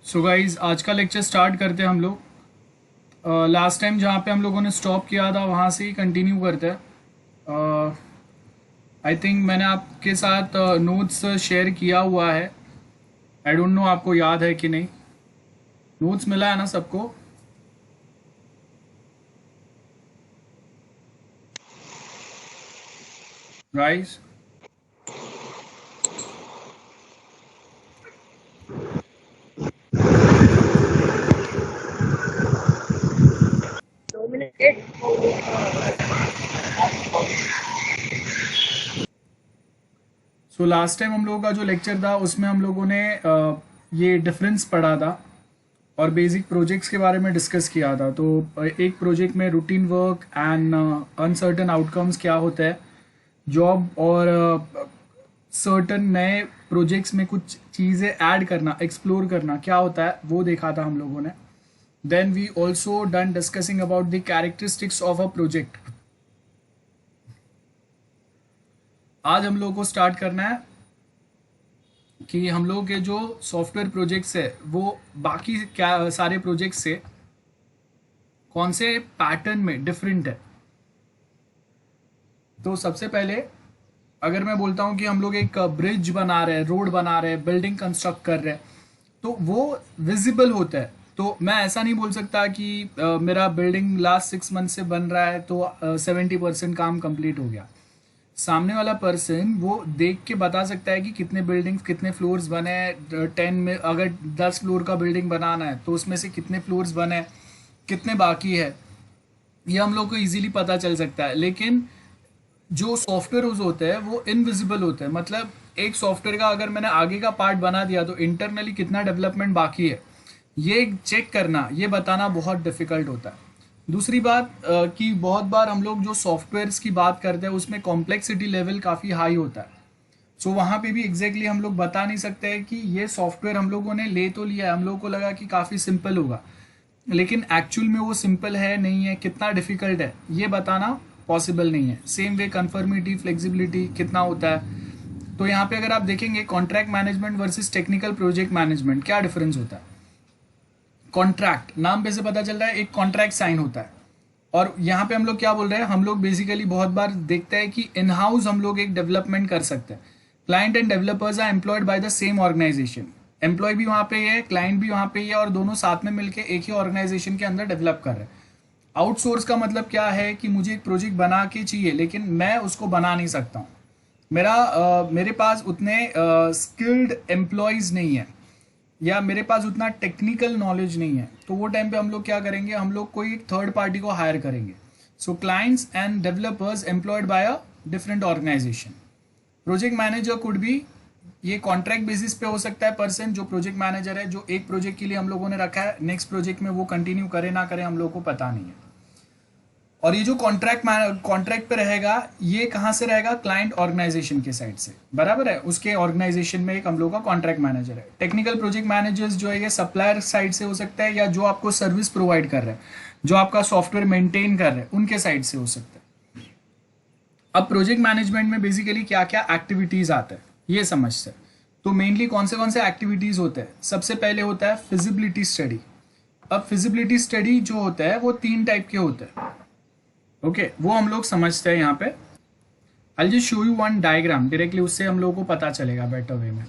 So guys आज का lecture start करते हैं हम लोग। लास्ट टाइम जहाँ पे हम लोगों ने स्टॉप किया था वहाँ से ही कंटिन्यू करते हैं। आई थिंक मैंने आपके साथ नोट्स शेयर किया हुआ है। आई डोंट नो आपको याद है कि नहीं। नोट्स मिला है ना सबको? गाइस, सो लास्ट टाइम हम लोगों का जो लेक्चर था उसमें हम लोगों ने ये डिफरेंस पढ़ा था और बेसिक प्रोजेक्ट्स के बारे में डिस्कस किया था। तो एक प्रोजेक्ट में routine work and uncertain outcomes क्या होता है, जॉब और सर्टन नए प्रोजेक्ट्स में कुछ चीज़ें ऐड करना, एक्सप्लोर करना क्या होता है, वो देखा था हम लोगों ने। Then we also done discussing about the characteristics of a project. आज हम लोग को स्टार्ट करना है कि हम लोग के जो सॉफ्टवेयर प्रोजेक्ट्स है वो बाकी क्या सारे प्रोजेक्ट्स से कौन से पैटर्न में डिफरेंट है। तो सबसे पहले अगर मैं बोलता हूँ कि हम लोग एक ब्रिज बना रहे हैं, रोड बना रहे हैं, बिल्डिंग कंस्ट्रक्ट कर रहे हैं, तो वो विजिबल होता है। तो मैं ऐसा नहीं बोल सकता कि मेरा बिल्डिंग लास्ट 6 मंथ से बन रहा है तो 70% काम कंप्लीट हो गया। सामने वाला पर्सन वो देख के बता सकता है कि कितने बिल्डिंग, कितने फ्लोर्स बने हैं। 10 में अगर 10 फ्लोर का बिल्डिंग बनाना है तो उसमें से कितने फ्लोर्स बने हैं, कितने बाकी है, ये हम लोग को इजीली पता चल सकता है। लेकिन जो सॉफ्टवेयर होते हैं वो इनविजिबल होते हैं। मतलब एक सॉफ्टवेयर का अगर मैंने आगे का पार्ट बना दिया तो इंटरनली कितना डेवलपमेंट बाकी है ये चेक करना, ये बताना बहुत डिफिकल्ट होता है। दूसरी बात कि बहुत बार हम लोग जो सॉफ्टवेयर्स की बात करते हैं उसमें कॉम्प्लेक्सिटी लेवल काफ़ी हाई होता है। सो वहाँ पे भी एग्जैक्टली हम लोग बता नहीं सकते हैं कि ये सॉफ्टवेयर हम लोगों ने ले तो लिया है, हम लोगों को लगा कि काफ़ी सिंपल होगा, लेकिन एक्चुअल में वो सिंपल है नहीं है, कितना डिफिकल्ट है ये बताना पॉसिबल नहीं है। सेम वे कन्फर्मिटी, फ्लेक्सिबिलिटी कितना होता है। तो यहाँ पे अगर आप देखेंगे contract management versus technical project management, क्या डिफरेंस होता है। कॉन्ट्रैक्ट नाम पे से पता चल रहा है एक कॉन्ट्रैक्ट साइन होता है, और यहाँ पे हम लोग क्या बोल रहे हैं, हम लोग बेसिकली बहुत बार देखते हैं कि इन हाउस हम लोग एक डेवलपमेंट कर सकते हैं। Client and developers are employed by the same organisation. Employ भी वहाँ पे ही है, क्लाइंट भी वहाँ पे ही है, और दोनों साथ में मिलकर एक ही ऑर्गेनाइजेशन के अंदर डेवलप कर रहे हैं। आउटसोर्स का मतलब क्या है कि मुझे एक प्रोजेक्ट बना के चाहिए लेकिन मैं उसको बना नहीं सकता हूँ। मेरे पास उतने स्किल्ड एम्प्लॉयज़ नहीं है, या मेरे पास उतना टेक्निकल नॉलेज नहीं है। तो वो टाइम पे हम लोग क्या करेंगे, हम लोग कोई एक थर्ड पार्टी को हायर करेंगे। So clients and developers employed by a different organisation. Project manager could भी, ये कॉन्ट्रैक्ट बेसिस पे हो सकता है पर्सन जो प्रोजेक्ट मैनेजर है, जो एक प्रोजेक्ट के लिए हम लोगों ने रखा है, नेक्स्ट प्रोजेक्ट में वो कंटिन्यू करे ना करे हम लोगों को पता नहीं है। और ये जो कॉन्ट्रैक्ट पे रहेगा ये कहाँ से रहेगा, क्लाइंट ऑर्गेनाइजेशन के साइड से, बराबर है। उसके ऑर्गेनाइजेशन में एक हम लोग का कॉन्ट्रैक्ट मैनेजर है। टेक्निकल प्रोजेक्ट मैनेजर्स जो है ये सप्लायर साइड से हो सकता है, या जो आपको सर्विस प्रोवाइड कर रहे हैं, जो आपका सॉफ्टवेयर मेंटेन कर रहे हैं, उनके साइड से हो सकता है। अब प्रोजेक्ट मैनेजमेंट में बेसिकली क्या क्या एक्टिविटीज आते हैं ये समझते हैं। तो मेनली कौन से एक्टिविटीज होते हैं, सबसे पहले होता है फिजिबिलिटी स्टडी। अब फिजिबिलिटी स्टडी जो होता है वो 3 टाइप के होते हैं। ओके वो हम लोग समझते हैं यहाँ पे। I just show you one diagram directly, उससे हम लोगों को पता चलेगा बेटर वे में।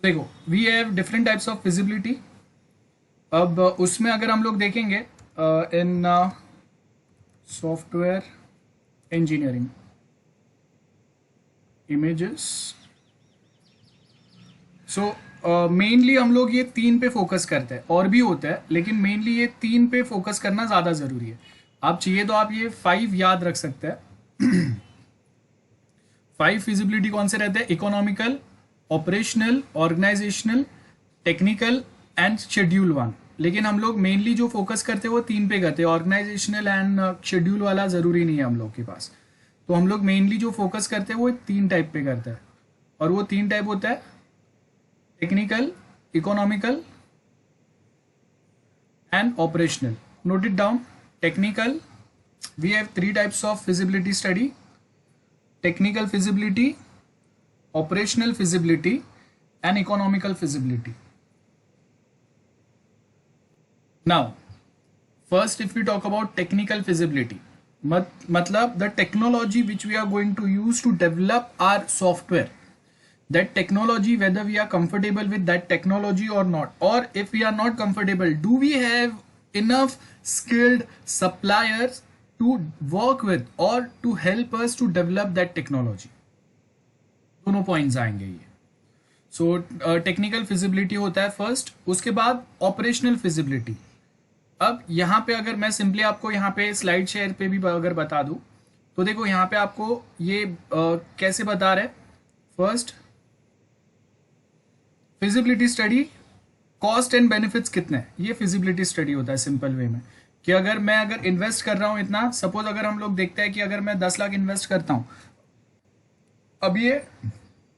देखो we have different types of feasibility. अब उसमें अगर हम लोग देखेंगे in software engineering images, so mainly हम लोग ये 3 पे फोकस करते हैं, और भी होता है लेकिन मेनली ये 3 पे फोकस करना ज़्यादा ज़रूरी है। आप चाहिए तो आप ये 5 याद रख सकते हैं। 5 फिजिबिलिटी कौन से रहते हैं, economical, operational, organisational, technical and schedule 1। लेकिन हम लोग मेनली जो फोकस करते हैं वो 3 पे करते हैं। ऑर्गेनाइजेशनल एंड शेड्यूल वाला ज़रूरी नहीं है हम लोग के पास। तो हम लोग मेनली जो फोकस करते हैं वो 3 टाइप पे करते हैं, और वो 3 टाइप होता है technical, economical and operational. Note it down. Technical, we have three types of feasibility study: technical feasibility, operational feasibility, and economical feasibility. Now, first if we talk about technical feasibility, matlab the technology which we are going to use to develop our software, that technology, whether we are comfortable with that technology or not, or if we are not comfortable, do we have enough skilled suppliers to work with or to help us to develop that technology. दोनों points आएंगे ये. So technical feasibility होता है first, उसके बाद operational feasibility. अब यहाँ पे अगर मैं सिंपली आपको यहाँ पे स्लाइड शेयर पे भी अगर बता दूं, तो देखो यहाँ पे आपको ये कैसे बता रहे. First feasibility study, cost and benefits कितने, ये फिजिबिलिटी स्टडी होता है सिंपल वे में, कि अगर इन्वेस्ट कर रहा हूं इतना, सपोज अगर हम लोग देखते हैं कि अगर मैं 10 लाख इन्वेस्ट करता हूं, अब ये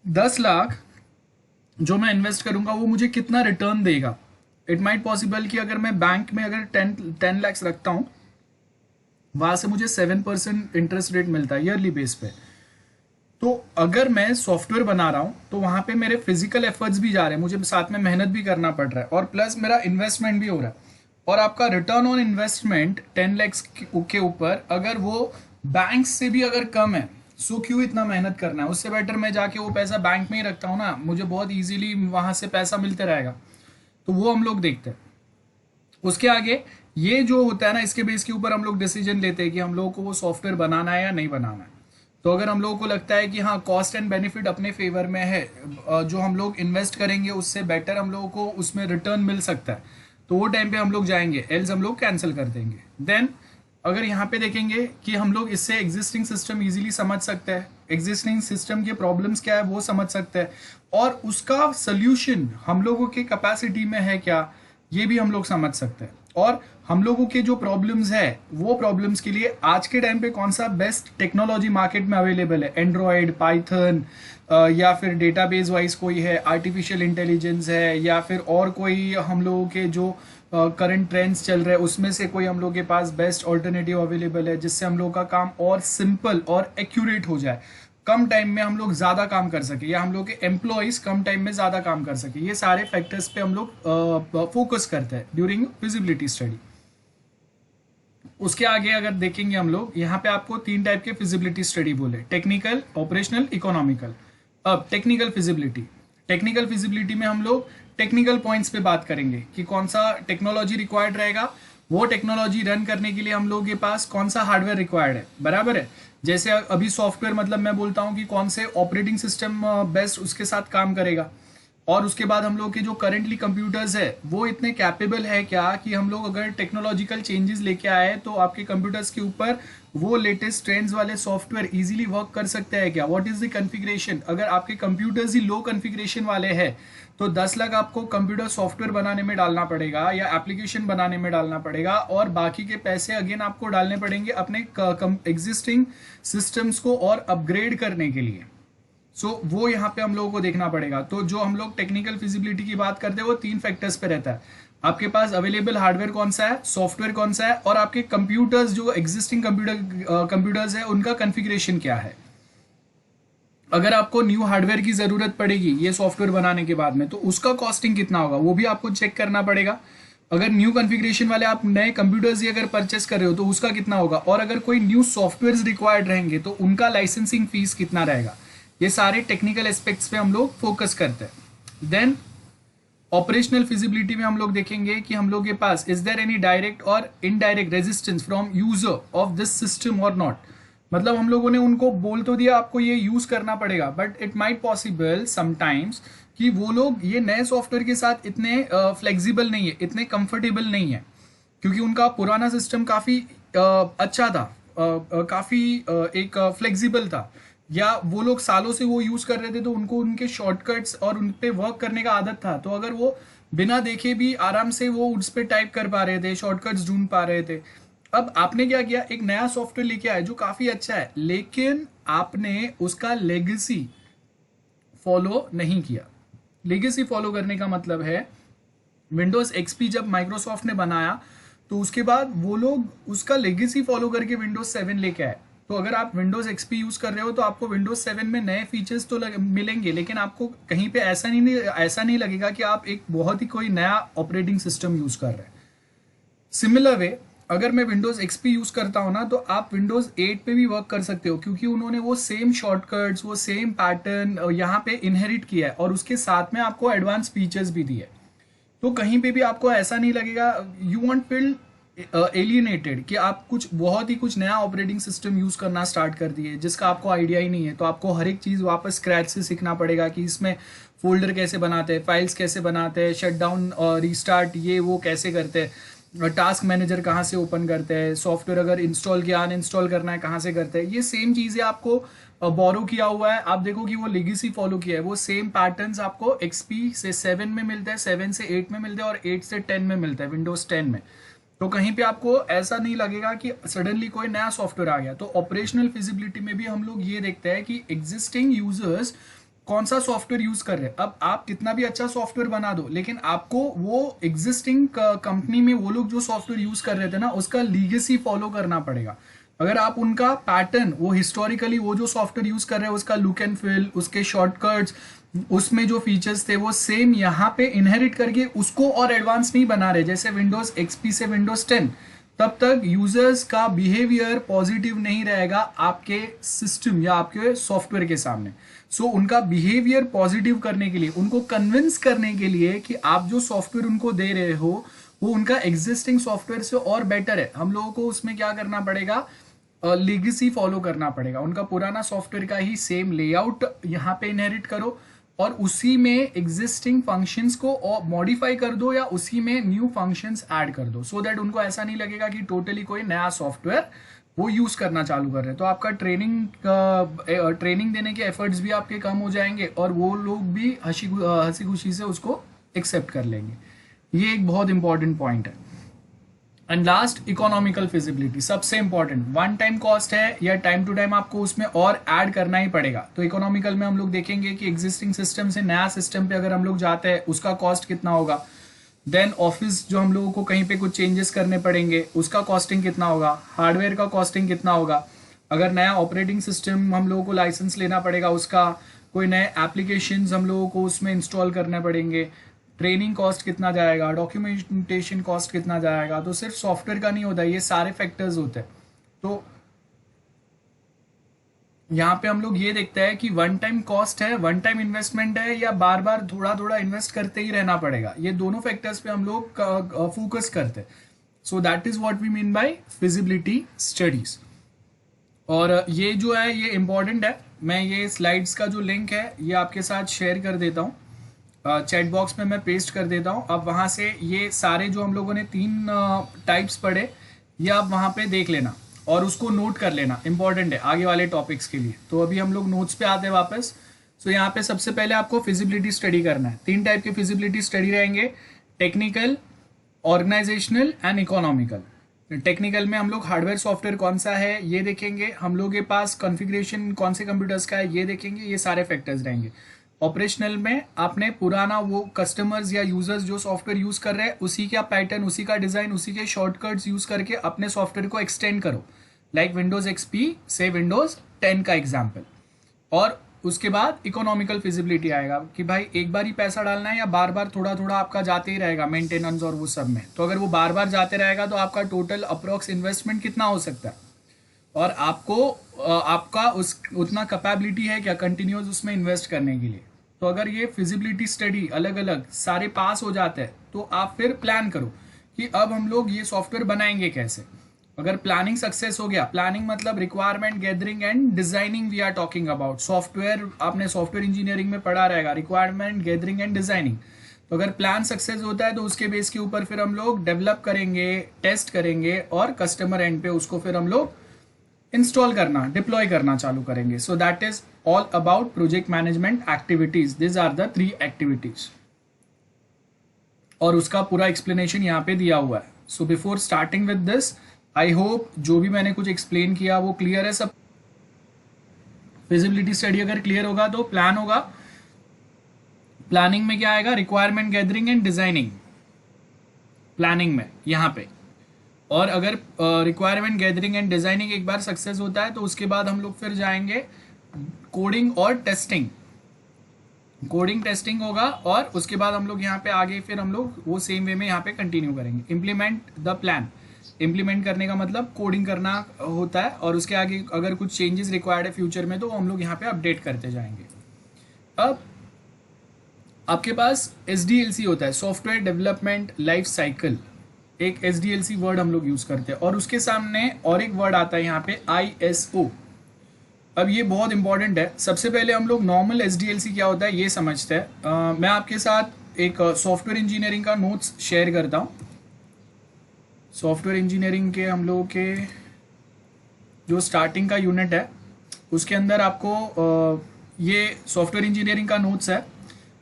10 लाख जो मैं इन्वेस्ट करूंगा वो मुझे कितना रिटर्न देगा. इट माइट पॉसिबल कि अगर मैं बैंक में अगर 10 लाख रखता हूं, वहां से मुझे 7% इंटरेस्ट रेट मिलता है ईयरली बेस पे. तो अगर मैं सॉफ्टवेयर बना रहा हूं तो वहां पे मेरे फिजिकल एफर्ट्स भी जा रहे हैं, मुझे साथ में मेहनत भी करना पड़ रहा है, और प्लस मेरा इन्वेस्टमेंट भी हो रहा है. और आपका रिटर्न ऑन इन्वेस्टमेंट 10 लाख के ऊपर अगर वो बैंक से भी अगर कम है, सो क्यों इतना मेहनत करना है. उससे बेटर मैं जाके वो पैसा बैंक में ही रखता हूँ ना, मुझे बहुत ईजिली वहां से पैसा मिलते रहेगा. तो वो हम लोग देखते हैं. उसके आगे ये जो होता है ना, इसके बेस के ऊपर हम लोग डिसीजन लेते हैं कि हम लोगों को वो सॉफ्टवेयर बनाना है या नहीं बनाना है. तो अगर हम लोगों को लगता है कि हाँ कॉस्ट एंड बेनिफिट अपने फेवर में है, जो हम लोग इन्वेस्ट करेंगे उससे बेटर हम लोगों को उसमें रिटर्न मिल सकता है, तो वो टाइम पे हम लोग जाएंगे, एल्स हम लोग कैंसिल कर देंगे. देन अगर यहाँ पे देखेंगे कि हम लोग इससे एग्जिस्टिंग सिस्टम इजीली समझ सकते हैं, एग्जिस्टिंग सिस्टम के प्रॉब्लम्स क्या है वो समझ सकते हैं, और उसका सोल्यूशन हम लोगों के कैपेसिटी में है क्या, ये भी हम लोग समझ सकते हैं. और हम लोगों के जो प्रॉब्लम्स है वो प्रॉब्लम्स के लिए आज के टाइम पे कौन सा बेस्ट टेक्नोलॉजी मार्केट में अवेलेबल है, एंड्रॉयड, पाइथन, या फिर डेटाबेस वाइज कोई है, आर्टिफिशियल इंटेलिजेंस है, या फिर और कोई हम लोगों के जो करंट ट्रेंड्स चल रहे हैं उसमें से कोई हम लोग के पास बेस्ट ऑल्टरनेटिव अवेलेबल है, जिससे हम लोग का काम और सिंपल और एक्यूरेट हो जाए, कम टाइम में हम लोग ज्यादा काम कर सके, या हम लोग के एम्प्लॉइज कम टाइम में ज्यादा काम कर सके. ये सारे फैक्टर्स पे हम लोग फोकस करते हैं ड्यूरिंग फिजिबिलिटी स्टडी. उसके आगे अगर देखेंगे हम लोग, यहाँ पे आपको 3 टाइप के फिजिबिलिटी स्टडी बोले: टेक्निकल, ऑपरेशनल, इकोनॉमिकल. अब टेक्निकल फिजिबिलिटी, टेक्निकल फिजिबिलिटी में हम लोग टेक्निकल पॉइंट्स पे बात करेंगे कि कौन सा टेक्नोलॉजी रिक्वायर्ड रहेगा, वो टेक्नोलॉजी रन करने के लिए हम लोग के पास कौन सा हार्डवेयर रिक्वायर्ड है, बराबर है. जैसे अभी सॉफ्टवेयर, मतलब मैं बोलता हूँ कि कौन से ऑपरेटिंग सिस्टम बेस्ट उसके साथ काम करेगा, और उसके बाद हम लोग के जो करेंटली कंप्यूटर्स है वो इतने कैपेबल है क्या कि हम लोग अगर टेक्नोलॉजिकल चेंजेस लेके आए तो आपके कंप्यूटर्स के ऊपर वो लेटेस्ट ट्रेंड्स वाले सॉफ्टवेयर इजीली वर्क कर सकते हैं क्या. What is the configuration. अगर आपके कंप्यूटर्स ही लो कॉन्फ़िगरेशन वाले हैं तो 10 लाख आपको कंप्यूटर सॉफ्टवेयर बनाने में डालना पड़ेगा या एप्लीकेशन बनाने में डालना पड़ेगा, और बाकी के पैसे अगेन आपको डालने पड़ेंगे अपने एग्जिस्टिंग सिस्टम्स को और अपग्रेड करने के लिए. सो वो यहाँ पे हम लोगों को देखना पड़ेगा. तो जो हम लोग टेक्निकल फिजिबिलिटी की बात करते हैं वो 3 फैक्टर्स पे रहता है. आपके पास अवेलेबल हार्डवेयर कौन सा है, सॉफ्टवेयर कौन सा है, और आपके कंप्यूटर्स जो एग्जिस्टिंग कंप्यूटर्स है उनका कॉन्फ़िगरेशन क्या है. अगर आपको न्यू हार्डवेयर की जरूरत पड़ेगी ये सॉफ्टवेयर बनाने के बाद में, तो उसका कॉस्टिंग कितना होगा वो भी आपको चेक करना पड़ेगा. अगर न्यू कॉन्फ़िगरेशन वाले आप नए कंप्यूटर्स ही अगर परचेस कर रहे हो तो उसका कितना होगा, और अगर कोई न्यू सॉफ्टवेयर रिक्वायर्ड रहेंगे तो उनका लाइसेंसिंग फीस कितना रहेगा. ये सारे टेक्निकल एस्पेक्ट्स पे हम लोग फोकस करते हैं. देन ऑपरेशनल फिजिबिलिटी में हम लोग देखेंगे कि हम लोग के पास इज देयर एनी डायरेक्ट और indirect resistance from user of this system और नॉट. मतलब हम लोगों ने उनको बोल तो दिया आपको ये यूज करना पड़ेगा, but it might possible sometimes कि वो लोग ये नए सॉफ्टवेयर के साथ इतने फ्लेक्सिबल नहीं है, इतने कंफर्टेबल नहीं है, क्योंकि उनका पुराना सिस्टम काफी अच्छा था, काफी एक फ्लेक्सिबल था, या वो लोग सालों से वो यूज कर रहे थे तो उनको उनके शॉर्टकट्स और उन पे वर्क करने का आदत था. तो अगर वो बिना देखे भी आराम से वो उस पे टाइप कर पा रहे थे, शॉर्टकट्स ढूंढ पा रहे थे. अब आपने क्या किया, एक नया सॉफ्टवेयर लेके आए जो काफी अच्छा है, लेकिन आपने उसका लेगेसी फॉलो नहीं किया. लेगेसी फॉलो करने का मतलब है विंडोज एक्सपी जब माइक्रोसॉफ्ट ने बनाया तो उसके बाद वो लोग उसका लेगेसी फॉलो करके विंडोज 7 लेके आए। तो अगर आप विंडोज एक्सपी यूज कर रहे हो तो आपको विंडोज 7 में नए फीचर्स तो मिलेंगे, लेकिन आपको कहीं पे ऐसा नहीं लगेगा कि आप एक बहुत ही कोई नया ऑपरेटिंग सिस्टम यूज कर रहे हैं। सिमिलर वे अगर मैं विंडोज एक्सपी यूज करता हूं ना तो आप विंडोज 8 पे भी वर्क कर सकते हो, क्योंकि उन्होंने वो सेम शॉर्टकट्स वो सेम पैटर्न यहाँ पे इनहेरिट किया है और उसके साथ में आपको एडवांस फीचर्स भी दिए। तो कहीं पे भी आपको ऐसा नहीं लगेगा यू वॉन्ट फील एलियनेटेड कि आप कुछ बहुत ही कुछ नया ऑपरेटिंग सिस्टम यूज करना स्टार्ट कर दिए जिसका आपको आइडिया ही नहीं है। तो आपको हर एक चीज वापस स्क्रैच से सीखना पड़ेगा कि इसमें फोल्डर कैसे बनाते हैं, फाइल्स कैसे बनाते हैं, शटडाउन और रीस्टार्ट ये वो कैसे करते हैं, टास्क मैनेजर कहाँ से ओपन करते हैं, सॉफ्टवेयर अगर इंस्टॉल किया अनइंस्टॉल करना है कहाँ से करते हैं। ये सेम चीज़ें आपको बोरो किया हुआ है। आप देखो कि वो लेगेसी फॉलो किया है, वो सेम पैटर्न्स आपको एक्सपी से 7 में मिलते हैं, 7 से 8 में मिलते हैं और 8 से 10 में मिलता है, विंडोज 10 में। तो कहीं पे आपको ऐसा नहीं लगेगा कि सडनली कोई नया सॉफ्टवेयर आ गया। तो ऑपरेशनल फिजिबिलिटी में भी हम लोग ये देखते हैं कि एग्जिस्टिंग यूजर्स कौन सा सॉफ्टवेयर यूज कर रहे हैं। अब आप कितना भी अच्छा सॉफ्टवेयर बना दो, लेकिन आपको वो एग्जिस्टिंग कंपनी में वो लोग जो सॉफ्टवेयर यूज कर रहे थे ना उसका लीगेसी फॉलो करना पड़ेगा। अगर आप उनका पैटर्न वो हिस्टोरिकली वो जो सॉफ्टवेयर यूज कर रहे हैं उसका लुक एंड फील, उसके शॉर्टकट्स, उसमें जो फीचर्स थे वो सेम यहाँ पे इनहेरिट करके उसको और एडवांस नहीं बना रहे जैसे विंडोज एक्सपी से विंडोज 10, तब तक यूजर्स का बिहेवियर पॉजिटिव नहीं रहेगा आपके सिस्टम या आपके सॉफ्टवेयर के सामने। सो उनका बिहेवियर पॉजिटिव करने के लिए, उनको कन्विंस करने के लिए कि आप जो सॉफ्टवेयर उनको दे रहे हो वो उनका एग्जिस्टिंग सॉफ्टवेयर से और बेटर है, हम लोगों को उसमें क्या करना पड़ेगा, लेगेसी फॉलो करना पड़ेगा। उनका पुराना सॉफ्टवेयर का ही सेम लेआउट यहाँ पे इनहेरिट करो और उसी में एग्जिस्टिंग फंक्शंस को मॉडिफाई कर दो या उसी में न्यू फंक्शंस ऐड कर दो, सो दैट उनको ऐसा नहीं लगेगा कि टोटली कोई नया सॉफ्टवेयर वो यूज करना चालू कर रहे हैं। तो आपका ट्रेनिंग देने के एफर्ट्स भी आपके कम हो जाएंगे और वो लोग भी हंसी खुशी से उसको एक्सेप्ट कर लेंगे। ये एक बहुत इंपॉर्टेंट पॉइंट है। एंड लास्ट, इकोनॉमिकल फिजिबिलिटी सबसे इंपॉर्टेंट। वन टाइम कॉस्ट है या टाइम टू टाइम आपको उसमें और ऐड करना ही पड़ेगा। तो इकोनॉमिकल में हम लोग देखेंगे कि एग्जिस्टिंग सिस्टम से नया सिस्टम पे अगर हम लोग जाते हैं उसका कॉस्ट कितना होगा। देन ऑफिस जो हम लोगों को कहीं पे कुछ चेंजेस करने पड़ेंगे उसका कॉस्टिंग कितना होगा, हार्डवेयर का कॉस्टिंग कितना होगा, अगर नया ऑपरेटिंग सिस्टम हम लोगों को लाइसेंस लेना पड़ेगा उसका, कोई नए एप्लीकेशंस हम लोगों को उसमें इंस्टॉल करने पड़ेंगे, ट्रेनिंग कॉस्ट कितना जाएगा, डॉक्यूमेंटेशन कॉस्ट कितना जाएगा। तो सिर्फ सॉफ्टवेयर का नहीं होता, ये सारे फैक्टर्स होते हैं। तो यहाँ पे हम लोग ये देखते हैं कि वन टाइम कॉस्ट है, वन टाइम इन्वेस्टमेंट है या बार बार थोड़ा थोड़ा इन्वेस्ट करते ही रहना पड़ेगा। ये दोनों फैक्टर्स पे हम लोग फोकस करते हैं। So that is what we mean by feasibility studies. और ये जो है ये इंपॉर्टेंट है। मैं ये स्लाइड्स का जो लिंक है ये आपके साथ शेयर कर देता हूँ, चैट बॉक्स में मैं पेस्ट कर देता हूँ। अब वहाँ से ये सारे जो हम लोगों ने 3 टाइप्स पढ़े ये आप वहाँ पे देख लेना और उसको नोट कर लेना, इंपॉर्टेंट है आगे वाले टॉपिक्स के लिए। तो अभी हम लोग नोट्स पे आते हैं वापस। सो यहाँ पे सबसे पहले आपको फिजिबिलिटी स्टडी करना है। 3 टाइप के फिजिबिलिटी स्टडी रहेंगे, technical, organisational and economical. Technical में हम लोग हार्डवेयर सॉफ्टवेयर कौन सा है ये देखेंगे, हम लोग के पास कॉन्फ़िगरेशन कौन से कंप्यूटर्स का है ये देखेंगे, ये सारे फैक्टर्स रहेंगे। ऑपरेशनल में आपने पुराना वो कस्टमर्स या यूजर्स जो सॉफ्टवेयर यूज कर रहे हैं उसी का पैटर्न, उसी का डिजाइन, उसी के शॉर्टकट्स यूज करके अपने सॉफ्टवेयर को एक्सटेंड करो, लाइक विंडोज एक्सपी से विंडोज 10 का एग्जाम्पल। और उसके बाद इकोनॉमिकल फिजिबिलिटी आएगा कि भाई एक बार ही पैसा डालना है या बार बार थोड़ा थोड़ा आपका जाते ही रहेगा मेंटेनेंस और वो सब में। तो अगर वो बार बार जाते रहेगा तो आपका टोटल अप्रोक्स इन्वेस्टमेंट कितना हो सकता है और आपको आपका उस उतना कैपेबिलिटी है क्या कंटिन्यूस उसमें इन्वेस्ट करने के लिए। तो अगर ये फिजिबिलिटी स्टडी अलग अलग सारे पास हो जाते हैं तो आप फिर प्लान करो कि अब हम लोग ये सॉफ्टवेयर बनाएंगे कैसे। अगर प्लानिंग सक्सेस हो गया, प्लानिंग मतलब requirement gathering and designing we are talking about. Software आपने सॉफ्टवेयर इंजीनियरिंग में पढ़ा रहेगा, रिक्वायरमेंट गैदरिंग एंड डिजाइनिंग। तो अगर प्लान सक्सेस होता है तो उसके बेस के ऊपर फिर हम लोग डेवलप करेंगे, टेस्ट करेंगे और कस्टमर एंड पे उसको फिर हम लोग इंस्टॉल करना, डिप्लॉय करना चालू करेंगे। So that is all about project management activities. This are the 3 activities और उसका पूरा एक्सप्लेनेशन यहाँ पे दिया हुआ है। So before starting with this I hope जो भी मैंने कुछ एक्सप्लेन किया वो क्लियर है सब। फिजिबिलिटी स्टडी अगर क्लियर होगा तो प्लान होगा। प्लानिंग में क्या आएगा, requirement gathering and designing. Planning में यहाँ पे। और अगर रिक्वायरमेंट गैदरिंग एंड डिजाइनिंग एक बार सक्सेस होता है तो उसके बाद हम लोग फिर जाएंगे कोडिंग और टेस्टिंग। कोडिंग टेस्टिंग होगा और उसके बाद हम लोग यहाँ पे आगे फिर हम लोग वो सेम वे में यहाँ पे कंटिन्यू करेंगे। इम्प्लीमेंट द प्लान, इम्प्लीमेंट करने का मतलब कोडिंग करना होता है, और उसके आगे अगर कुछ चेंजेस रिक्वायर्ड है फ्यूचर में तो हम लोग यहाँ पे अपडेट करते जाएंगे। अब आपके पास SDLC होता है, सॉफ्टवेयर डेवलपमेंट लाइफ साइकिल। एक SDLC वर्ड हम लोग यूज करते हैं, और उसके सामने और एक वर्ड आता है यहाँ पे ISO। अब ये बहुत इंपॉर्टेंट है। सबसे पहले हम लोग नॉर्मल SDLC क्या होता है ये समझते हैं। मैं आपके साथ एक सॉफ्टवेयर इंजीनियरिंग का नोट्स शेयर करता हूँ। सॉफ्टवेयर इंजीनियरिंग के हम लोगों के जो स्टार्टिंग का यूनिट है उसके अंदर आपको ये सॉफ्टवेयर इंजीनियरिंग का नोट्स है,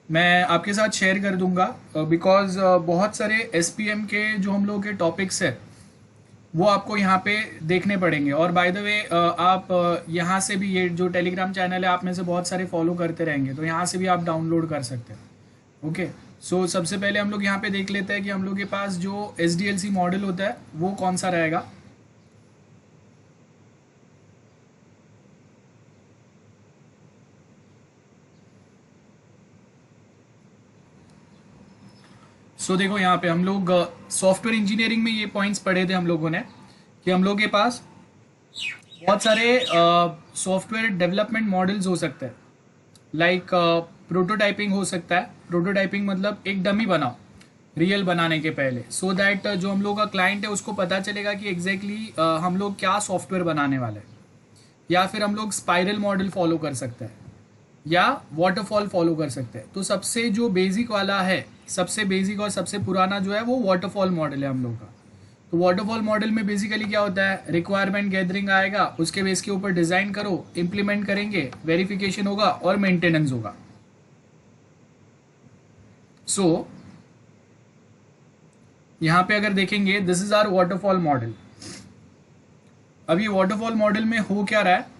मैं आपके साथ शेयर कर दूंगा। बिकॉज बहुत सारे SPM के जो हम लोगों के टॉपिक्स है वो आपको यहाँ पे देखने पड़ेंगे। और बाय द वे आप यहाँ से भी, ये जो टेलीग्राम चैनल है आप में से बहुत सारे फॉलो करते रहेंगे तो यहाँ से भी आप डाउनलोड कर सकते हैं। ओके, सो सबसे पहले हम लोग यहाँ पे देख लेते हैं कि हम लोग के पास जो SDLC मॉडल होता है वो कौन सा रहेगा। सो देखो यहाँ पे हम लोग सॉफ्टवेयर इंजीनियरिंग में ये पॉइंट्स पढ़े थे हम लोगों ने कि हम लोग के पास बहुत सारे सॉफ्टवेयर डेवलपमेंट मॉडल्स हो सकते हैं। लाइक प्रोटोटाइपिंग हो सकता है। प्रोटोटाइपिंग मतलब एक डमी बनाओ रियल बनाने के पहले, सो दैट जो हम लोग का क्लाइंट है उसको पता चलेगा कि एग्जैक्टली हम लोग क्या सॉफ्टवेयर बनाने वाले हैं। या फिर हम लोग स्पाइरल मॉडल फॉलो कर सकते हैं या वाटरफॉल फॉलो कर सकते हैं। तो सबसे जो बेसिक वाला है, सबसे बेसिक और सबसे पुराना जो है वो वाटरफॉल मॉडल है हम लोग का। तो वाटरफॉल मॉडल में बेसिकली क्या होता है, रिक्वायरमेंट गैदरिंग आएगा, उसके बेस के ऊपर डिजाइन करो, इंप्लीमेंट करेंगे, वेरिफिकेशन होगा और मेंटेनेंस होगा। सो यहां पे अगर देखेंगे this is our waterfall model. अब ये वाटरफॉल मॉडल में हो क्या रहा है,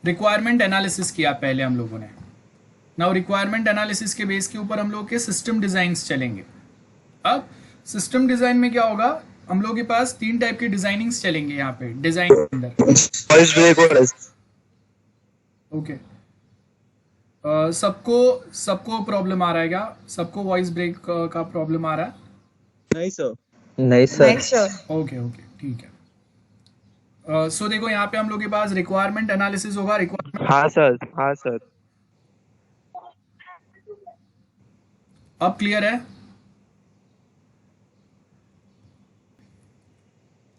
रिक्वायरमेंट एनालिसिस किया पहले हम लोगों ने। नाउ रिक्वायरमेंट एनालिसिस के बेस के ऊपर हम लोग के सिस्टम डिजाइन्स चलेंगे। अब सिस्टम डिजाइन में क्या होगा, हम लोग के पास 3 टाइप के डिजाइनिंग्स चलेंगे यहाँ पे डिजाइन के अंदर। ओके, सबको प्रॉब्लम आ रहा है क्या? सबको वॉइस ब्रेक का प्रॉब्लम आ रहा है? नहीं सर। नहीं सर। ओके ओके ठीक है। सो देखो यहाँ पे हम लोग के पास रिक्वायरमेंट एनालिसिस होगा। रिक्वायरमेंट, हाँ सर, हाँ सर। अब क्लियर है?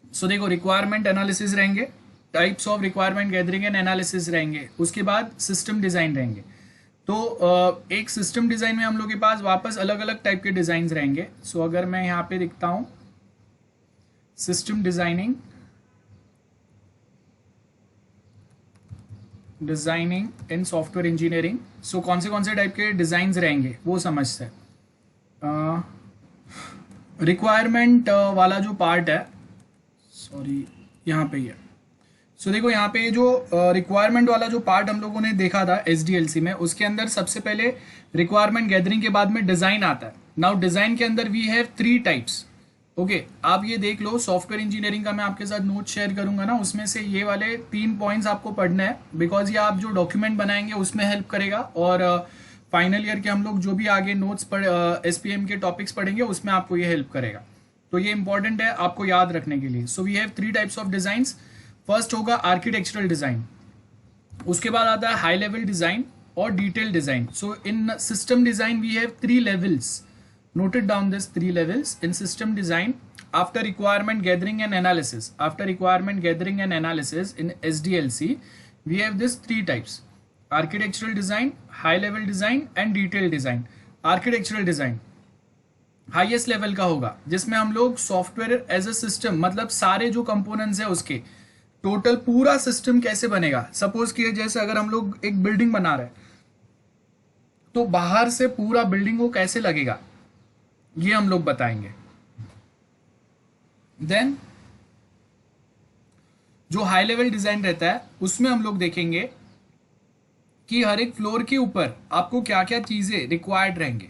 सो देखो रिक्वायरमेंट एनालिसिस रहेंगे, types of requirement gathering and analysis रहेंगे, उसके बाद सिस्टम डिजाइन रहेंगे। तो एक सिस्टम डिजाइन में हम लोग के पास वापस अलग अलग टाइप के डिजाइन रहेंगे। सो अगर मैं यहाँ पे दिखता हूँ सिस्टम डिजाइनिंग इन सॉफ्टवेयर इंजीनियरिंग, सो कौन से टाइप के डिजाइन रहेंगे वो समझते हैं। रिक्वायरमेंट वाला जो पार्ट है, सॉरी यहाँ पे ही है। सो देखो यहाँ पे जो रिक्वायरमेंट वाला जो पार्ट हम लोगों ने देखा था SDLC में, उसके अंदर सबसे पहले रिक्वायरमेंट गैदरिंग के बाद में डिजाइन आता है। नाउ डिजाइन के अंदर वी हैव 3 टाइप्स। ओके, आप ये देख लो, सॉफ्टवेयर इंजीनियरिंग का मैं आपके साथ नोट शेयर करूंगा ना, उसमें से ये वाले 3 पॉइंट्स आपको पढ़ने हैं, बिकॉज ये आप जो डॉक्यूमेंट बनाएंगे उसमें हेल्प करेगा, और फाइनल ईयर के हम लोग जो भी आगे नोट्स SPM के टॉपिक्स पढ़ेंगे उसमें आपको ये हेल्प करेगा। तो ये इंपॉर्टेंट है आपको याद रखने के लिए। So we have 3 types of designs. First होगा आर्किटेक्चरल डिजाइन, उसके बाद आता है हाई लेवल डिजाइन और detail design. So in system design we have 3 levels. Noted down this 3 levels in system design. After requirement gathering and analysis, in SDLC, we have this 3 types: architectural design, high level design and detailed design. Architectural design highest level का होगा, जिसमें हम लोग software as a system, मतलब सारे जो components है उसके टोटल पूरा सिस्टम कैसे बनेगा। सपोज कि जैसे अगर हम लोग एक बिल्डिंग बना रहे हैं तो बाहर से पूरा बिल्डिंग को कैसे लगेगा ये हम लोग बताएंगे। देन जो हाई लेवल डिजाइन रहता है उसमें हम लोग देखेंगे कि हर एक फ्लोर के ऊपर आपको क्या क्या चीजें रिक्वायर्ड रहेंगे।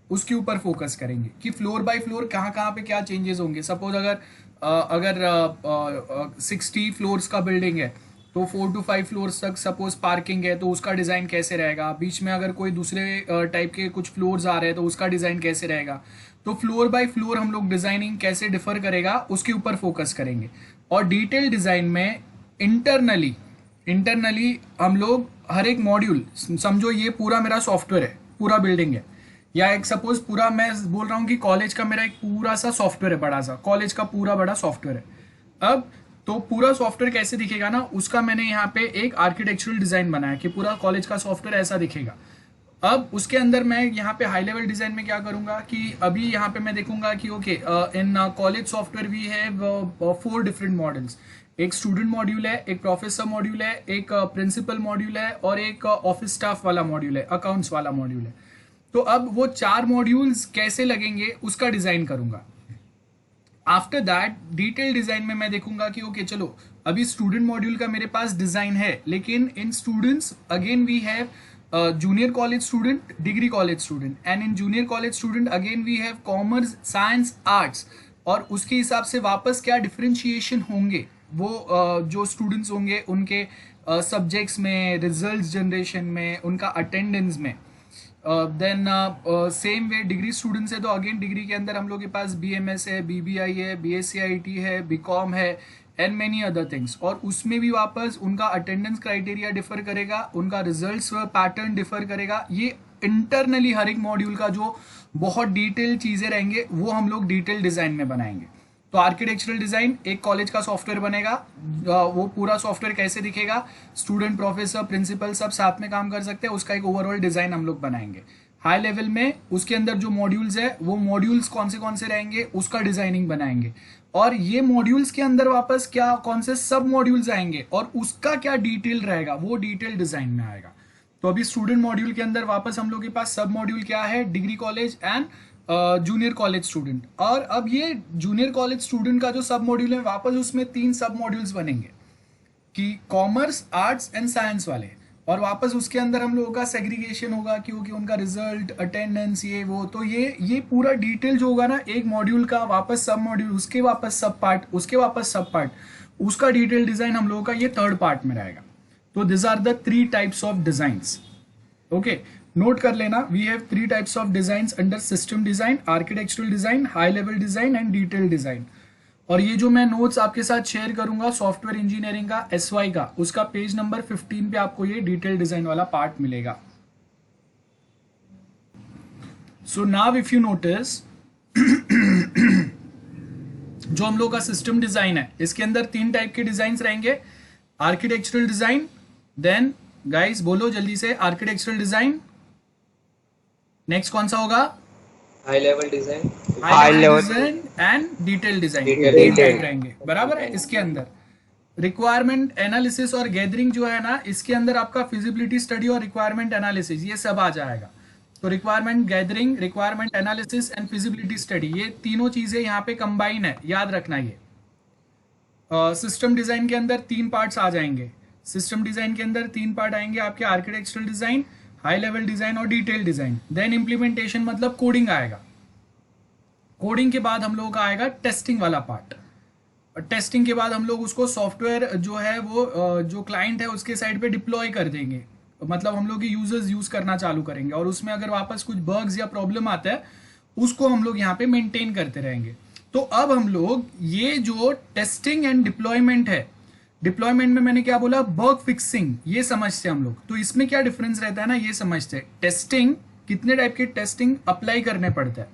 उसके ऊपर फोकस करेंगे कि फ्लोर बाय फ्लोर कहाँ कहाँ पे क्या चेंजेस होंगे। सपोज अगर 60 फ्लोर्स का बिल्डिंग है तो 4 to 5 फ्लोर्स तक सपोज पार्किंग है, तो उसका डिज़ाइन कैसे रहेगा। बीच में अगर कोई दूसरे टाइप के कुछ फ्लोर्स आ रहे हैं तो उसका डिज़ाइन कैसे रहेगा। तो फ्लोर बाय फ्लोर हम लोग डिज़ाइनिंग कैसे डिफर करेगा उसके ऊपर फोकस करेंगे। और डिटेल डिज़ाइन में इंटरनली हम लोग हर एक मॉड्यूल, समझो ये पूरा मेरा सॉफ्टवेयर है, पूरा बिल्डिंग है, या एक सपोज पूरा मैं बोल रहा हूँ कि कॉलेज का मेरा एक पूरा सा सॉफ्टवेयर है, बड़ा सा कॉलेज का पूरा बड़ा सॉफ्टवेयर है। अब तो पूरा सॉफ्टवेयर कैसे दिखेगा ना, उसका मैंने यहाँ पे एक आर्किटेक्चरल डिजाइन बनाया कि पूरा कॉलेज का सॉफ्टवेयर ऐसा दिखेगा। अब उसके अंदर मैं यहाँ पे हाई लेवल डिजाइन में क्या करूंगा कि अभी यहाँ पे मैं देखूंगा कि okay in college software we have 4 different models. एक स्टूडेंट मॉड्यूल है, एक प्रोफेसर मॉड्यूल है, एक प्रिंसिपल मॉड्यूल है और एक ऑफिस स्टाफ वाला मॉड्यूल है, अकाउंट्स वाला मॉड्यूल है। तो अब वो 4 मॉड्यूल्स कैसे लगेंगे उसका डिजाइन करूंगा। आफ्टर दैट डिटेल डिजाइन में मैं देखूंगा कि ओके चलो अभी स्टूडेंट मॉड्यूल का मेरे पास डिजाइन है, लेकिन in students again we have junior college student, degree college student, and in junior college student again we have commerce, science, arts. और उसके हिसाब से वापस क्या डिफरेंशिएशन होंगे वो जो स्टूडेंट्स होंगे उनके सब्जेक्ट्स में, रिजल्ट्स जनरेशन में, उनका अटेंडेंस में। Then same way degree students है तो अगेन डिग्री के अंदर हम लोग के पास BMS है, BBI है, BSc IT है, BCom है एंड मेनी अदर थिंग्स। और उसमें भी वापस उनका अटेंडेंस क्राइटेरिया डिफर करेगा, उनका रिजल्ट्स पैटर्न डिफर करेगा। ये इंटरनली हर एक मॉड्यूल का जो बहुत डिटेल चीज़ें रहेंगे वो हम लोग डिटेल डिज़ाइन में बनाएंगे। तो आर्किटेक्चरल डिज़ाइन एक कॉलेज का सॉफ्टवेयर बनेगा, वो पूरा सॉफ्टवेयर कैसे दिखेगा, स्टूडेंट, प्रोफेसर, प्रिंसिपल सब साथ में काम कर सकते हैं, उसका एक ओवरऑल डिज़ाइन हम लोग बनाएंगे। हाई लेवल में उसके अंदर जो मॉड्यूल्स है वो मॉड्यूल्स कौन से रहेंगे उसका डिज़ाइनिंग बनाएंगे। और ये मॉड्यूल्स के अंदर वापस क्या कौन से सब मॉड्यूल्स आएंगे और उसका क्या डिटेल रहेगा वो डिटेल डिज़ाइन में आएगा। तो अभी स्टूडेंट मॉड्यूल के अंदर वापस हम लोग के पास सब मॉड्यूल क्या है, degree college and junior college student. और अब ये जूनियर कॉलेज स्टूडेंट का जो सब मॉड्यूल है वापस उसमें 3 सब मॉड्यूल्स बनेंगे कि कॉमर्स, आर्ट्स एंड साइंस वाले। और वापस उसके अंदर हम लोगों का सेग्रीगेशन होगा क्योंकि उनका रिजल्ट, अटेंडेंस, ये वो। तो ये पूरा डिटेल जो होगा ना एक मॉड्यूल का, वापस सब मॉड्यूल, उसके वापस सब पार्ट, उसके वापस सब पार्ट, उसका डिटेल डिजाइन हम लोगों का ये 3rd पार्ट में रहेगा। तो this are the 3 types of designs. Okay, note कर लेना, we have 3 types of designs under system design, architectural design, high level design and detail design. और ये जो मैं नोट्स आपके साथ शेयर करूंगा सॉफ्टवेयर इंजीनियरिंग का SY का, उसका पेज नंबर 15 पे आपको ये डिटेल डिजाइन वाला पार्ट मिलेगा। So now if you notice जो हम लोग का सिस्टम डिजाइन है इसके अंदर 3 टाइप के डिजाइन रहेंगे, आर्किटेक्चरल डिजाइन, देन गाइस बोलो जल्दी से, आर्किटेक्चरल डिजाइन, नेक्स्ट कौन सा होगा, high level design, high level design and detail design, detail रहेंगे। बराबर है। इसके अंदर रिक्वायरमेंट एनालिसिस और गैदरिंग जो है ना, इसके अंदर आपका फिजिबिलिटी स्टडी और रिक्वायरमेंट एनालिसिस ये सब आ जाएगा। तो requirement gathering, requirement analysis and feasibility study, ये तीनों चीजें यहाँ पे कंबाइन है, याद रखना। ये सिस्टम डिजाइन के अंदर 3 पार्ट्स आ जाएंगे। सिस्टम डिजाइन के अंदर 3 पार्ट आएंगे आपके, architectural design, high level design और डिटेल डिजाइन। देन इम्प्लीमेंटेशन मतलब कोडिंग आएगा। कोडिंग के बाद हम लोगों का आएगा टेस्टिंग वाला पार्ट। टेस्टिंग के बाद हम लोग उसको सॉफ्टवेयर जो है वो जो क्लाइंट है उसके साइड पे डिप्लॉय कर देंगे, मतलब हम लोग यूजर्स यूज करना चालू करेंगे। और उसमें अगर वापस कुछ बग्स या प्रॉब्लम आता है उसको हम लोग यहाँ पे मेंटेन करते रहेंगे। तो अब हम लोग ये जो टेस्टिंग एंड डिप्लॉयमेंट है, डिप्लॉयमेंट में मैंने क्या बोला, बग फिक्सिंग, ये समझते हैं हम लोग। तो इसमें क्या डिफरेंस रहता है ना, ये समझते हैं। टेस्टिंग, कितने टाइप के टेस्टिंग अप्लाई करने पड़ते हैं,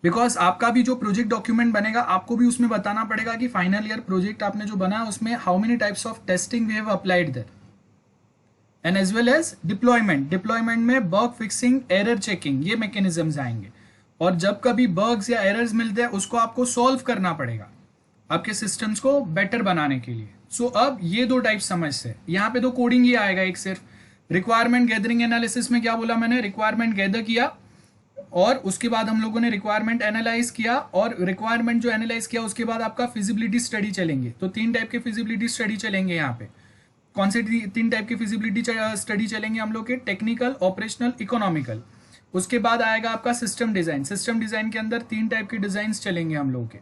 बिकॉज आपका भी जो प्रोजेक्ट डॉक्यूमेंट बनेगा आपको भी उसमें बताना पड़ेगा कि फाइनल ईयर प्रोजेक्ट आपने जो बना उसमें how many types of testing we have applied there, and as well as deployment. Deployment में बग फिक्सिंग, एरर चेकिंग, ये मैकेनिज्म्स आएंगे। और जब कभी बग्स या एरर्स मिलते हैं उसको आपको सॉल्व करना पड़ेगा आपके सिस्टम्स को बेटर बनाने के लिए। सो अब ये 2 टाइप समझते हैं। यहाँ पे तो कोडिंग ही आएगा एक सिर्फ। रिक्वायरमेंट गैदरिंग एनालिसिस में क्या बोला मैंने, रिक्वायरमेंट गैदर किया और उसके बाद हम लोगों ने रिक्वायरमेंट एनालाइज किया, और रिक्वायरमेंट जो एनालाइज किया उसके बाद आपका फिजिबिलिटी स्टडी चलेंगे। तो 3 टाइप के फिजिबिलिटी स्टडी चलेंगे यहाँ पे। कौन से 3 टाइप के फिजिबिलिटी स्टडी चलेंगे हम लोग के, टेक्निकल, ऑपरेशनल, इकोनॉमिकल। उसके बाद आएगा आपका सिस्टम डिज़ाइन। सिस्टम डिज़ाइन के अंदर 3 टाइप के डिज़ाइंस चलेंगे हम लोगों के।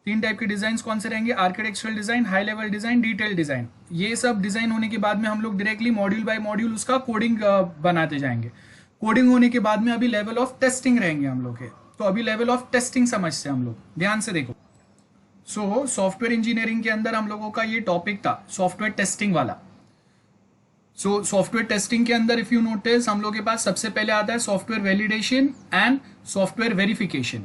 3 टाइप के डिज़ाइंस कौन से रहेंगे? Architectural design, high level design, detail design. ये सब डिज़ाइन होने के बाद में हम लोग डायरेक्टली मॉड्यूल बाय मॉड्यूल उसका कोडिंग बनाते जाएंगे। कोडिंग होने के बाद में अभी लेवल ऑफ टेस्टिंग रहेंगे हम लोग के। तो अभी लेवल ऑफ टेस्टिंग समझते हैं हम लोग, ध्यान से देखो। सो सॉफ्टवेयर इंजीनियरिंग के अंदर हम लोगों का ये टॉपिक था सॉफ्टवेयर टेस्टिंग वाला। सो सॉफ्टवेयर टेस्टिंग के अंदर इफ यू नोटिस हम लोग के पास सबसे पहले आता है software validation and software verification.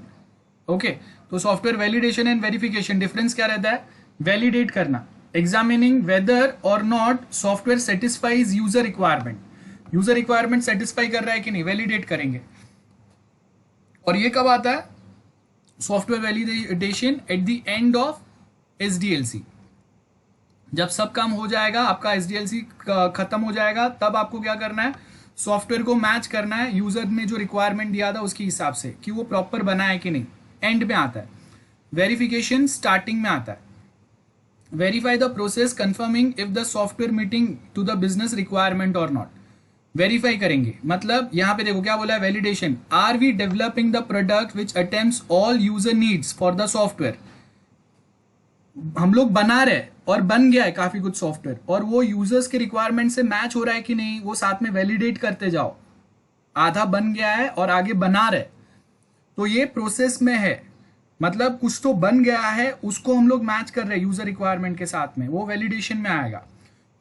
Okay, तो software validation and verification difference क्या रहता है? वैलिडेट करना, examining whether or not software satisfies user requirement. User requirement satisfy कर रहा है कि नहीं, वैलिडेट करेंगे। और ये कब आता है? Software validation at the end of SDLC. जब सब काम हो जाएगा, आपका एसडीएलसी खत्म हो जाएगा, तब आपको क्या करना है? सॉफ्टवेयर को मैच करना है यूजर ने जो रिक्वायरमेंट दिया था उसके हिसाब से कि वो प्रॉपर बना है कि नहीं। एंड में आता है। वेरिफिकेशन स्टार्टिंग में आता है। Verify the process confirming if the software meeting to the business requirement और नॉट। वेरीफाई करेंगे, मतलब यहां पे देखो क्या बोला है? Validation, are we developing the product which attempts all user needs for the software. हम लोग बना रहे और बन गया है काफी कुछ सॉफ्टवेयर, और वो यूजर्स के रिक्वायरमेंट से मैच हो रहा है कि नहीं, वो साथ में वैलिडेट करते जाओ। आधा बन गया है और आगे बना रहे, तो ये प्रोसेस में है, मतलब कुछ तो बन गया है, उसको हम लोग मैच कर रहे हैं यूजर रिक्वायरमेंट के साथ में, वो वैलिडेशन में आएगा।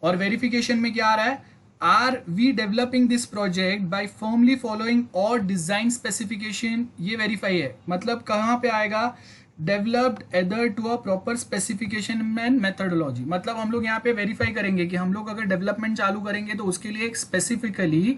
और वेरिफिकेशन में क्या आ रहा है? Are we developing this project by firmly following और डिजाइन स्पेसिफिकेशन। ये वेरीफाई है, मतलब कहाँ पे आएगा? Developed either to a proper specification and methodology. मतलब हम लोग यहाँ पे वेरीफाई करेंगे कि हम लोग अगर डेवलपमेंट चालू करेंगे तो उसके लिए एक स्पेसिफिकली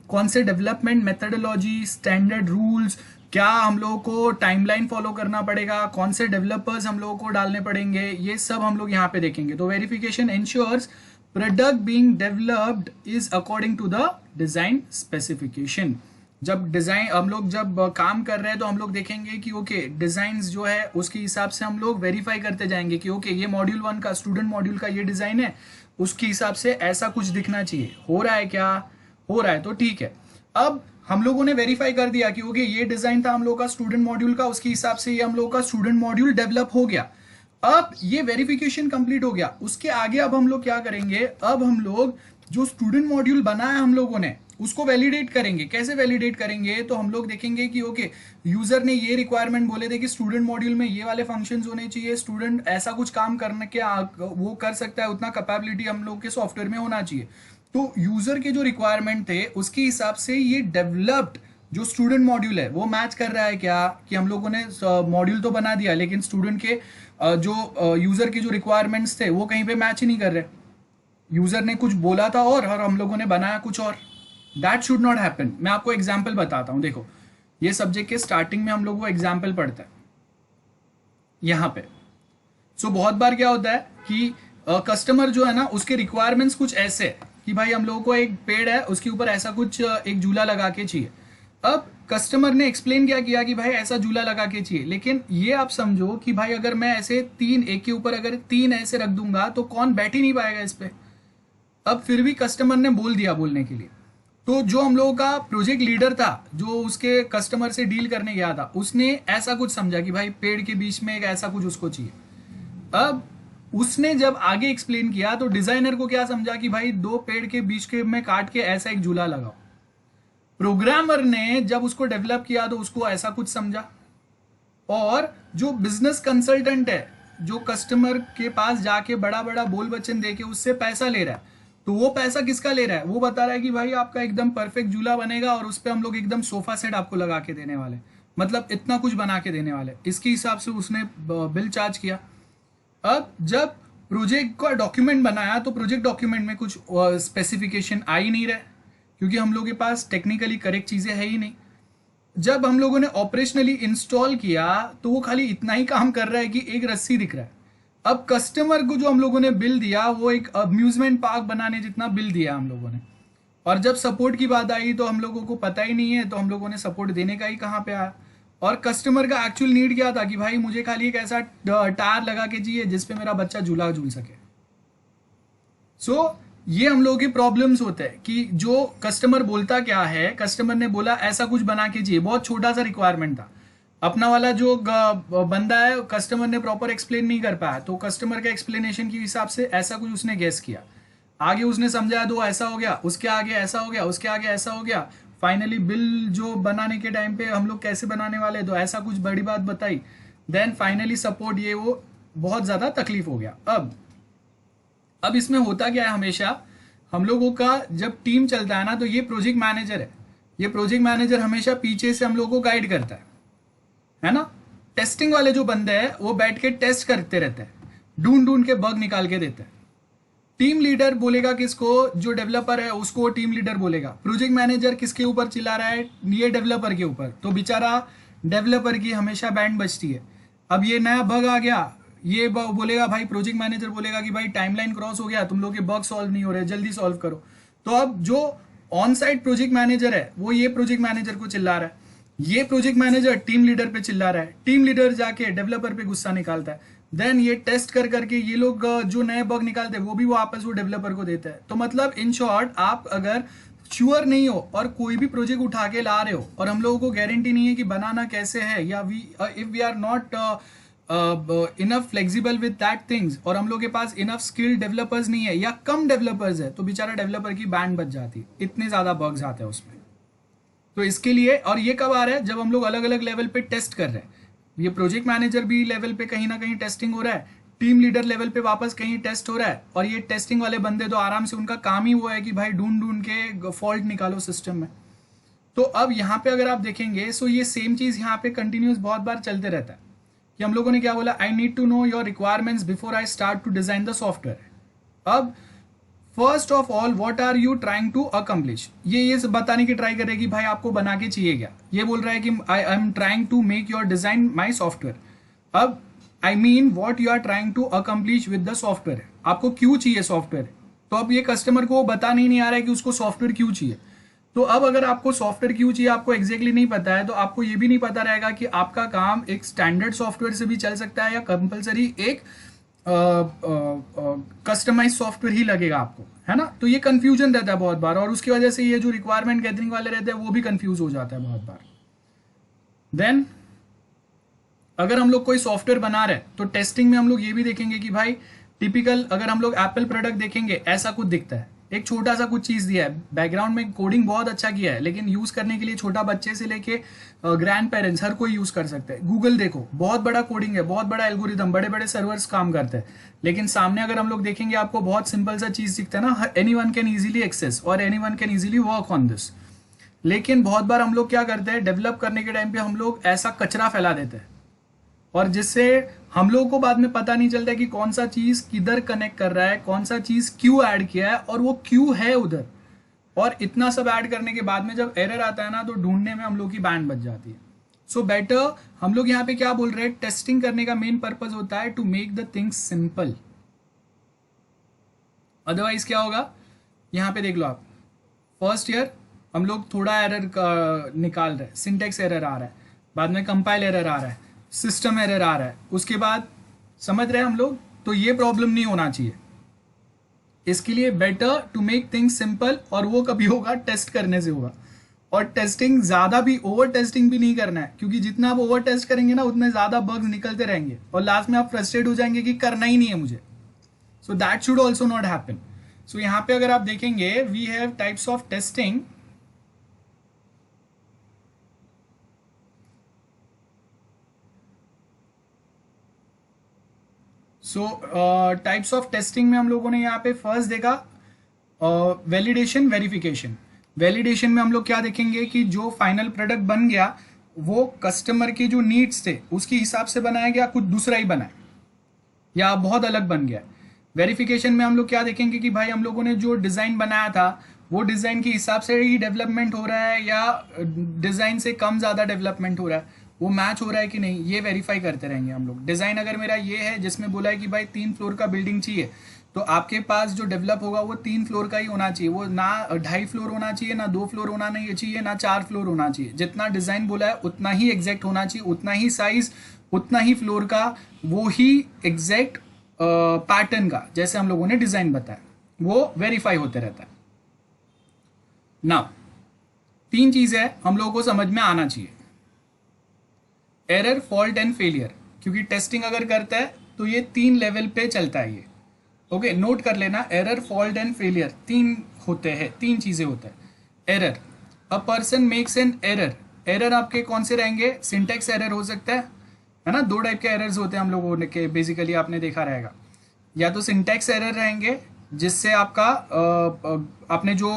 कौन से डेवलपमेंट मेथडोलॉजी, स्टैंडर्ड रूल्स, क्या हम लोगों को टाइमलाइन फॉलो करना पड़ेगा, कौन से डेवलपर्स हम लोगों को डालने पड़ेंगे, ये सब हम लोग यहाँ पे देखेंगे। तो verification ensures product being developed is according to the design specification. जब डिजाइन हम लोग जब काम कर रहे हैं तो हम लोग देखेंगे कि ओके डिजाइन जो है उसके हिसाब से हम लोग वेरीफाई करते जाएंगे कि ओके ये मॉड्यूल 1 का, स्टूडेंट मॉड्यूल का ये डिजाइन है, उसके हिसाब से ऐसा कुछ दिखना चाहिए। हो रहा है क्या? हो रहा है तो ठीक है। अब हम लोगों ने वेरीफाई कर दिया कि ओके ये डिजाइन था हम लोग का स्टूडेंट मॉड्यूल का, उसके हिसाब से ये हम लोग का स्टूडेंट मॉड्यूल डेवलप हो गया। अब ये वेरिफिकेशन कंप्लीट हो गया, उसके आगे अब हम लोग क्या करेंगे? अब हम लोग जो स्टूडेंट मॉड्यूल बनाया हम लोगों ने उसको वैलिडेट करेंगे। कैसे वैलिडेट करेंगे? तो हम लोग देखेंगे कि ओके यूजर ने ये रिक्वायरमेंट बोले थे कि स्टूडेंट मॉड्यूल में ये वाले फंक्शंस होने चाहिए, स्टूडेंट ऐसा कुछ काम करने के वो कर सकता है, उतना कैपेबिलिटी हम लोग के सॉफ्टवेयर में होना चाहिए। तो यूजर के जो रिक्वायरमेंट थे उसके हिसाब से ये डेवलप्ड जो स्टूडेंट मॉड्यूल है वो मैच कर रहा है क्या? कि हम लोगों ने मॉड्यूल तो बना दिया लेकिन स्टूडेंट के जो यूजर के जो रिक्वायरमेंट्स थे वो कहीं पे मैच ही नहीं कर रहे। यूजर ने कुछ बोला था और हम लोगों ने बनाया कुछ और। That should not happen. मैं आपको एग्जाम्पल बताता हूं। देखो ये सब्जेक्ट के स्टार्टिंग में हम लोग वो एग्जाम्पल पढ़ते हैं यहां पे। सो बहुत बार क्या होता है कि कस्टमर जो है ना उसके रिक्वायरमेंट्स कुछ ऐसे कि भाई हम लोगों को एक पेड़ है उसके ऊपर ऐसा कुछ एक झूला लगा के चाहिए। अब कस्टमर ने एक्सप्लेन क्या किया कि भाई ऐसा झूला लगा के चाहिए, लेकिन ये आप समझो कि भाई अगर मैं ऐसे 3 एक के ऊपर अगर 3 ऐसे रख दूंगा तो कौन बैठ ही नहीं पाएगा इस पे। अब फिर भी कस्टमर ने बोल दिया बोलने के लिए, तो जो हम लोगों का प्रोजेक्ट लीडर था जो उसके कस्टमर से डील करने गया था उसने ऐसा कुछ समझा कि भाई पेड़ के बीच में एक ऐसा कुछ उसको चाहिए। अब उसने जब आगे एक्सप्लेन किया तो डिजाइनर को क्या समझा कि भाई 2 पेड़ के बीच के में काट के ऐसा एक झूला लगाओ। प्रोग्रामर ने जब उसको डेवलप किया तो उसको ऐसा कुछ समझा। और जो बिजनेस कंसल्टेंट है जो कस्टमर के पास जाके बड़ा बड़ा बोल वचन देके उससे पैसा ले रहा है, तो वो पैसा किसका ले रहा है? वो बता रहा है कि भाई आपका एकदम परफेक्ट झूला बनेगा और उस पर हम लोग एकदम सोफा सेट आपको लगा के देने वाले, मतलब इतना कुछ बना के देने वाले। इसके हिसाब से उसने बिल चार्ज किया। अब जब प्रोजेक्ट का डॉक्यूमेंट बनाया तो प्रोजेक्ट डॉक्यूमेंट में कुछ स्पेसिफिकेशन आ ही नहीं रहा, क्योंकि हम लोगों के पास टेक्निकली करेक्ट चीजें है ही नहीं। जब हम लोगों ने ऑपरेशनली इंस्टॉल किया तो वो खाली इतना ही काम कर रहा है कि एक रस्सी दिख रहा है। अब कस्टमर को जो हम लोगों ने बिल दिया वो एक अम्यूजमेंट पार्क बनाने जितना बिल दिया हम लोगों ने। और जब सपोर्ट की बात आई तो हम लोगों को पता ही नहीं है, तो हम लोगों ने सपोर्ट देने का ही कहाँ पे आया। और कस्टमर का एक्चुअल नीड क्या था कि भाई मुझे खाली एक ऐसा टायर लगा के चाहिए जिसपे मेरा बच्चा झूला झूल सके। सो ये हम लोगों के प्रॉब्लम्स होते हैं कि जो कस्टमर बोलता क्या है, कस्टमर ने बोला ऐसा कुछ बना के चाहिए, बहुत छोटा सा रिक्वायरमेंट था, अपना वाला जो बंदा है कस्टमर ने प्रॉपर एक्सप्लेन नहीं कर पाया, तो कस्टमर के एक्सप्लेनेशन के हिसाब से ऐसा कुछ उसने गेस किया, आगे उसने समझा दो ऐसा हो गया, उसके आगे ऐसा हो गया, उसके आगे ऐसा हो गया, फाइनली बिल जो बनाने के टाइम पे हम लोग कैसे बनाने वाले तो ऐसा कुछ बड़ी बात बताई, देन फाइनली सपोर्ट ये वो बहुत ज़्यादा तकलीफ हो गया। अब इसमें होता क्या है, हमेशा हम लोगों का जब टीम चलता है ना, तो ये प्रोजेक्ट मैनेजर है, ये प्रोजेक्ट मैनेजर हमेशा पीछे से हम लोगों को गाइड करता है ना। टेस्टिंग वाले जो बंदे हैं वो बैठ के टेस्ट करते रहते हैं, ढूंढ ढूंढ के बग निकाल के देते हैं। टीम लीडर बोलेगा किसको, जो डेवलपर है उसको टीम लीडर बोलेगा। प्रोजेक्ट मैनेजर किसके ऊपर चिल्ला रहा है, ये डेवलपर के ऊपर, तो बेचारा डेवलपर की हमेशा बैंड बजती है। अब ये नया बग आ गया, ये बोलेगा भाई, प्रोजेक्ट मैनेजर बोलेगा कि भाई टाइमलाइन क्रॉस हो गया, तुम लोग के बग सॉल्व नहीं हो रहे, जल्दी सॉल्व करो। तो अब जो ऑन साइड प्रोजेक्ट मैनेजर है वो ये प्रोजेक्ट मैनेजर को चिल्ला रहा है, ये प्रोजेक्ट मैनेजर टीम लीडर पे चिल्ला रहा है, टीम लीडर जाके डेवलपर पे गुस्सा निकालता है, देन ये टेस्ट कर करके ये लोग जो नए बग निकालते हैं वो भी वापस वो डेवलपर को देता है। तो मतलब इन शॉर्ट, आप अगर श्योर नहीं हो और कोई भी प्रोजेक्ट उठा के ला रहे हो और हम लोगों को गारंटी नहीं है कि बनाना कैसे है, या if we are not enough flexible with that things, और हम लोग के पास इनफ स्किल्ड डेवलपर्स नहीं है या कम डेवलपर्स है, तो बेचारा डेवलपर की बैंड बच जाती है, इतने ज्यादा बग्स आते हैं उसमें। तो इसके लिए, और ये कब आ रहा है, जब हम लोग अलग अलग लेवल पे टेस्ट कर रहे हैं, ये प्रोजेक्ट मैनेजर भी लेवल पे कहीं ना कहीं टेस्टिंग हो रहा है, टीम लीडर लेवल पे वापस कहीं टेस्ट हो रहा है, और ये टेस्टिंग वाले बंदे तो आराम से, उनका काम ही वो है कि भाई ढूंढ ढूंढ के फॉल्ट निकालो सिस्टम में। तो अब यहाँ पे अगर आप देखेंगे, सो ये सेम चीज यहाँ पे कंटिन्यूस बहुत बार चलते रहता है कि हम लोगों ने क्या बोला, I need to know your requirements before I start to design the software. अब first of all, what are you trying to accomplish, ये बताने की ट्राई कर रहे हैं कि भाई आपको बना के चाहिए क्या। ये बोल रहा है कि I am trying to make your design my software. अब I mean what you are trying to accomplish with the software, आपको क्यों चाहिए सॉफ्टवेयर। तो अब ये कस्टमर को बता नहीं आ रहा है कि उसको सॉफ्टवेयर क्यों चाहिए। तो अब अगर आपको सॉफ्टवेयर क्यों चाहिए आपको एग्जैक्टली नहीं पता है, तो आपको ये भी नहीं पता रहेगा कि आपका काम एक स्टैंडर्ड सॉफ्टवेयर से भी चल सकता है या कंपलसरी एक कस्टमाइज सॉफ्टवेयर ही लगेगा आपको, है ना। तो ये कंफ्यूजन रहता है बहुत बार, और उसकी वजह से ये जो रिक्वायरमेंट गैदरिंग वाले रहते हैं वो भी कंफ्यूज हो जाता है बहुत बार। देन अगर हम लोग कोई सॉफ्टवेयर बना रहे हैं तो टेस्टिंग में हम लोग ये भी देखेंगे कि भाई टिपिकल, अगर हम लोग एप्पल प्रोडक्ट देखेंगे ऐसा कुछ दिखता है, एक छोटा सा कुछ चीज दिया है, बैकग्राउंड में कोडिंग बहुत अच्छा किया है, लेकिन यूज करने के लिए छोटा बच्चे से लेके ग्रैंड पेरेंट्स हर कोई यूज कर सकते हैं। गूगल देखो, बहुत बड़ा कोडिंग है, बहुत बड़ा एल्गोरिदम, बड़े बड़े सर्वर्स काम करते हैं, लेकिन सामने अगर हम लोग देखेंगे आपको बहुत सिंपल सा चीज दिखता है ना, anyone can easily access और anyone can easily work on this. लेकिन बहुत बार हम लोग क्या करते हैं, डेवलप करने के टाइम पे हम लोग ऐसा कचरा फैला देते हैं, और जिससे हम लोगों को बाद में पता नहीं चलता कि कौन सा चीज किधर कनेक्ट कर रहा है, कौन सा चीज क्यों ऐड किया है और वो क्यों है उधर। और इतना सब ऐड करने के बाद में जब एरर आता है ना, तो ढूंढने में हम लोग की बैंड बच जाती है। सो बेटर, हम लोग यहाँ पे क्या बोल रहे हैं, टेस्टिंग करने का मेन पर्पज होता है to make the things simple. Otherwise क्या होगा, यहाँ पे देख लो आप, फर्स्ट ईयर हम लोग थोड़ा एरर निकाल रहे हैं, सिंटेक्स एरर आ रहा है, बाद में कंपाइल एरर आ रहा है, सिस्टम एरर आ रहा है, उसके बाद समझ रहे हैं हम लोग। तो ये प्रॉब्लम नहीं होना चाहिए, इसके लिए better to make things simple, और वो कभी होगा टेस्ट करने से होगा। और टेस्टिंग ज्यादा भी, ओवर टेस्टिंग भी नहीं करना है, क्योंकि जितना आप ओवर टेस्ट करेंगे ना उतने ज्यादा बग्स निकलते रहेंगे और लास्ट में आप फ्रस्ट्रेट हो जाएंगे कि करना ही नहीं है मुझे। So that should also not happen. So यहाँ पे अगर आप देखेंगे, we have types of testing. So types of testing में हम लोगों ने यहाँ पे फर्स्ट देखा वैलिडेशन, वेरिफिकेशन। वैलिडेशन में हम लोग क्या देखेंगे कि जो फाइनल प्रोडक्ट बन गया वो कस्टमर के जो नीड्स थे उसके हिसाब से बनाया गया, कुछ दूसरा ही बना है या बहुत अलग बन गया। वेरिफिकेशन में हम लोग क्या देखेंगे कि भाई हम लोगों ने जो डिजाइन बनाया था वो डिजाइन के हिसाब से ही डेवलपमेंट हो रहा है या डिजाइन से कम ज्यादा डेवलपमेंट हो रहा है, वो मैच हो रहा है कि नहीं, ये वेरीफाई करते रहेंगे हम लोग। डिजाइन अगर मेरा ये है जिसमें बोला है कि भाई 3 फ्लोर का बिल्डिंग चाहिए, तो आपके पास जो डेवलप होगा वो 3 फ्लोर का ही होना चाहिए, वो ना 2.5 फ्लोर होना चाहिए, ना 2 फ्लोर होना नहीं चाहिए, ना 4 फ्लोर होना चाहिए। जितना डिजाइन बोला है उतना ही एग्जैक्ट होना चाहिए, उतना ही साइज, उतना ही फ्लोर का, वो ही एग्जैक्ट पैटर्न का, जैसे हम लोगों ने डिजाइन बताया। वो वेरीफाई होते रहता है ना। 3 चीजें हम लोगों को समझ में आना चाहिए, एरर, फॉल्ट एंड फेलियर, क्योंकि टेस्टिंग अगर करता है तो ये 3 लेवल पे चलता है ये। ओके, नोट कर लेना, एरर, फॉल्ट एंड फेलियर 3 होते हैं, 3 चीजें होते हैं। Error, a person makes an error. Error आपके कौन से रहेंगे? सिंटेक्स एरर हो सकता है ना। 2 टाइप के एरर्स होते हैं हम लोगों के, बेसिकली आपने देखा रहेगा। या तो सिंटेक्स एरर रहेंगे जिससे आपका आपने जो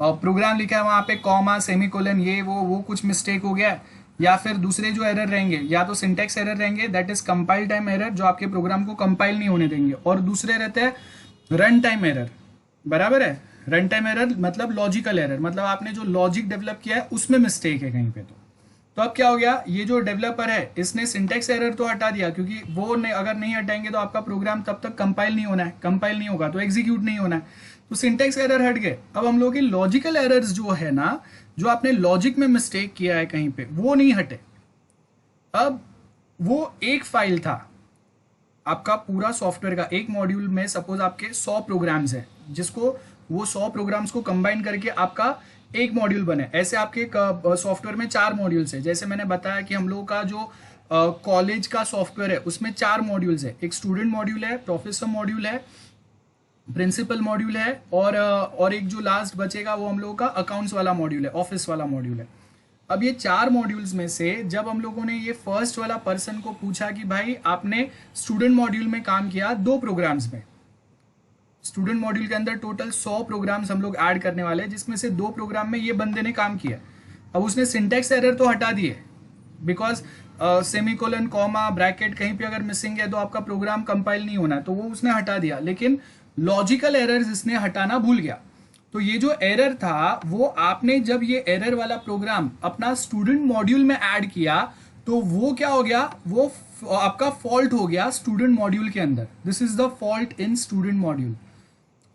प्रोग्राम लिखा है वहां पे कॉमा, सेमीकोलन, ये वो कुछ मिस्टेक हो गया है। या फिर दूसरे जो एरर रहेंगे, या तो सिंटेक्स एरर रहेंगे, that is compile time error, जो आपके प्रोग्राम को कंपाइल नहीं होने देंगे। और दूसरे रहते हैं रन टाइम एरर, बराबर है। रन टाइम एरर मतलब लॉजिकल एरर, मतलब आपने जो लॉजिक डेवलप किया है उसमें मिस्टेक है कहीं पे। तो अब क्या हो गया, ये जो डेवलपर है इसने सिंटेक्स एरर तो हटा दिया, क्योंकि वो अगर नहीं हटाएंगे तो आपका प्रोग्राम तब तक कंपाइल नहीं होना है, कंपाइल नहीं होगा तो एग्जीक्यूट नहीं होना है। तो सिंटेक्स एरर हट गए। अब हम लोग के लॉजिकल एरर्स जो है ना, जो आपने लॉजिक में मिस्टेक किया है कहीं पे, वो नहीं हटे। अब वो एक फाइल था आपका पूरा सॉफ्टवेयर का, एक मॉड्यूल में सपोज आपके 100 प्रोग्राम्स हैं, जिसको वो 100 प्रोग्राम्स को कंबाइन करके आपका एक मॉड्यूल बने। ऐसे आपके सॉफ्टवेयर में 4 मॉड्यूल्स है। जैसे मैंने बताया कि हम लोगों का जो कॉलेज का सॉफ्टवेयर है उसमें 4 मॉड्यूल्स है। एक स्टूडेंट मॉड्यूल है, प्रोफेसर मॉड्यूल है, प्रिंसिपल मॉड्यूल है, और एक जो लास्ट बचेगा वो हम लोगों का अकाउंट्स वाला मॉड्यूल है, ऑफिस वाला मॉड्यूल है। अब ये 4 मॉड्यूल्स में से जब हम लोगों ने ये फर्स्ट वाला पर्सन को पूछा कि भाई आपने स्टूडेंट मॉड्यूल में काम किया 2 प्रोग्राम्स में, स्टूडेंट मॉड्यूल के अंदर टोटल 100 प्रोग्राम्स हम लोग ऐड करने वाले हैं, जिसमें से 2 प्रोग्राम में ये बंदे ने काम किया। अब उसने सिंटेक्स एरर तो हटा दिए, बिकॉज सेमीकोलन, कॉमा, ब्रैकेट कहीं पे अगर मिसिंग है तो आपका प्रोग्राम कंपाइल नहीं होना है, तो वो उसने हटा दिया। लेकिन लॉजिकल एरर्स इसने हटाना भूल गया। तो ये जो एरर था, वो आपने जब ये एरर वाला प्रोग्राम अपना स्टूडेंट मॉड्यूल में ऐड किया तो वो क्या हो गया, वो आपका फॉल्ट हो गया स्टूडेंट मॉड्यूल के अंदर। This is the fault in student module.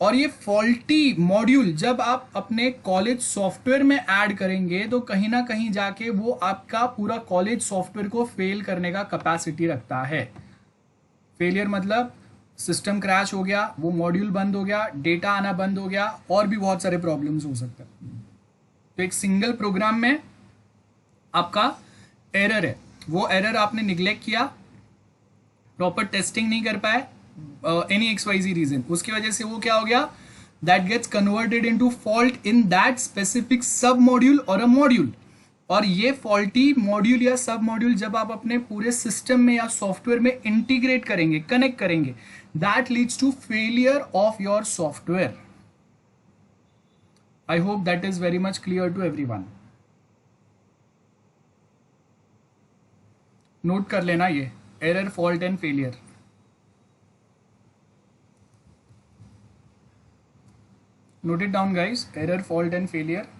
और ये फॉल्टी मॉड्यूल जब आप अपने कॉलेज सॉफ्टवेयर में ऐड करेंगे तो कहीं ना कहीं जाके वो आपका पूरा कॉलेज सॉफ्टवेयर को फेल करने का कैपेसिटी रखता है। फेलियर मतलब सिस्टम क्रैश हो गया, वो मॉड्यूल बंद हो गया, डेटा आना बंद हो गया, और भी बहुत सारे प्रॉब्लम्स हो सकते हैं। तो एक सिंगल प्रोग्राम में आपका एरर है, वो एरर आपने निग्लेक्ट किया, प्रॉपर टेस्टिंग नहीं कर पाए, एनी XYZ रीजन, उसकी वजह से वो क्या हो गया, that gets converted into fault in that specific sub module और अ मॉड्यूल। और ये फॉल्टी मॉड्यूल या सब मॉड्यूल जब आप अपने पूरे सिस्टम में या सॉफ्टवेयर में इंटीग्रेट करेंगे, कनेक्ट करेंगे, that leads to failure of your software. I hope that is very much clear to everyone. Note कर लेना ये error, fault and failure. Note it down guys, error, fault and failure.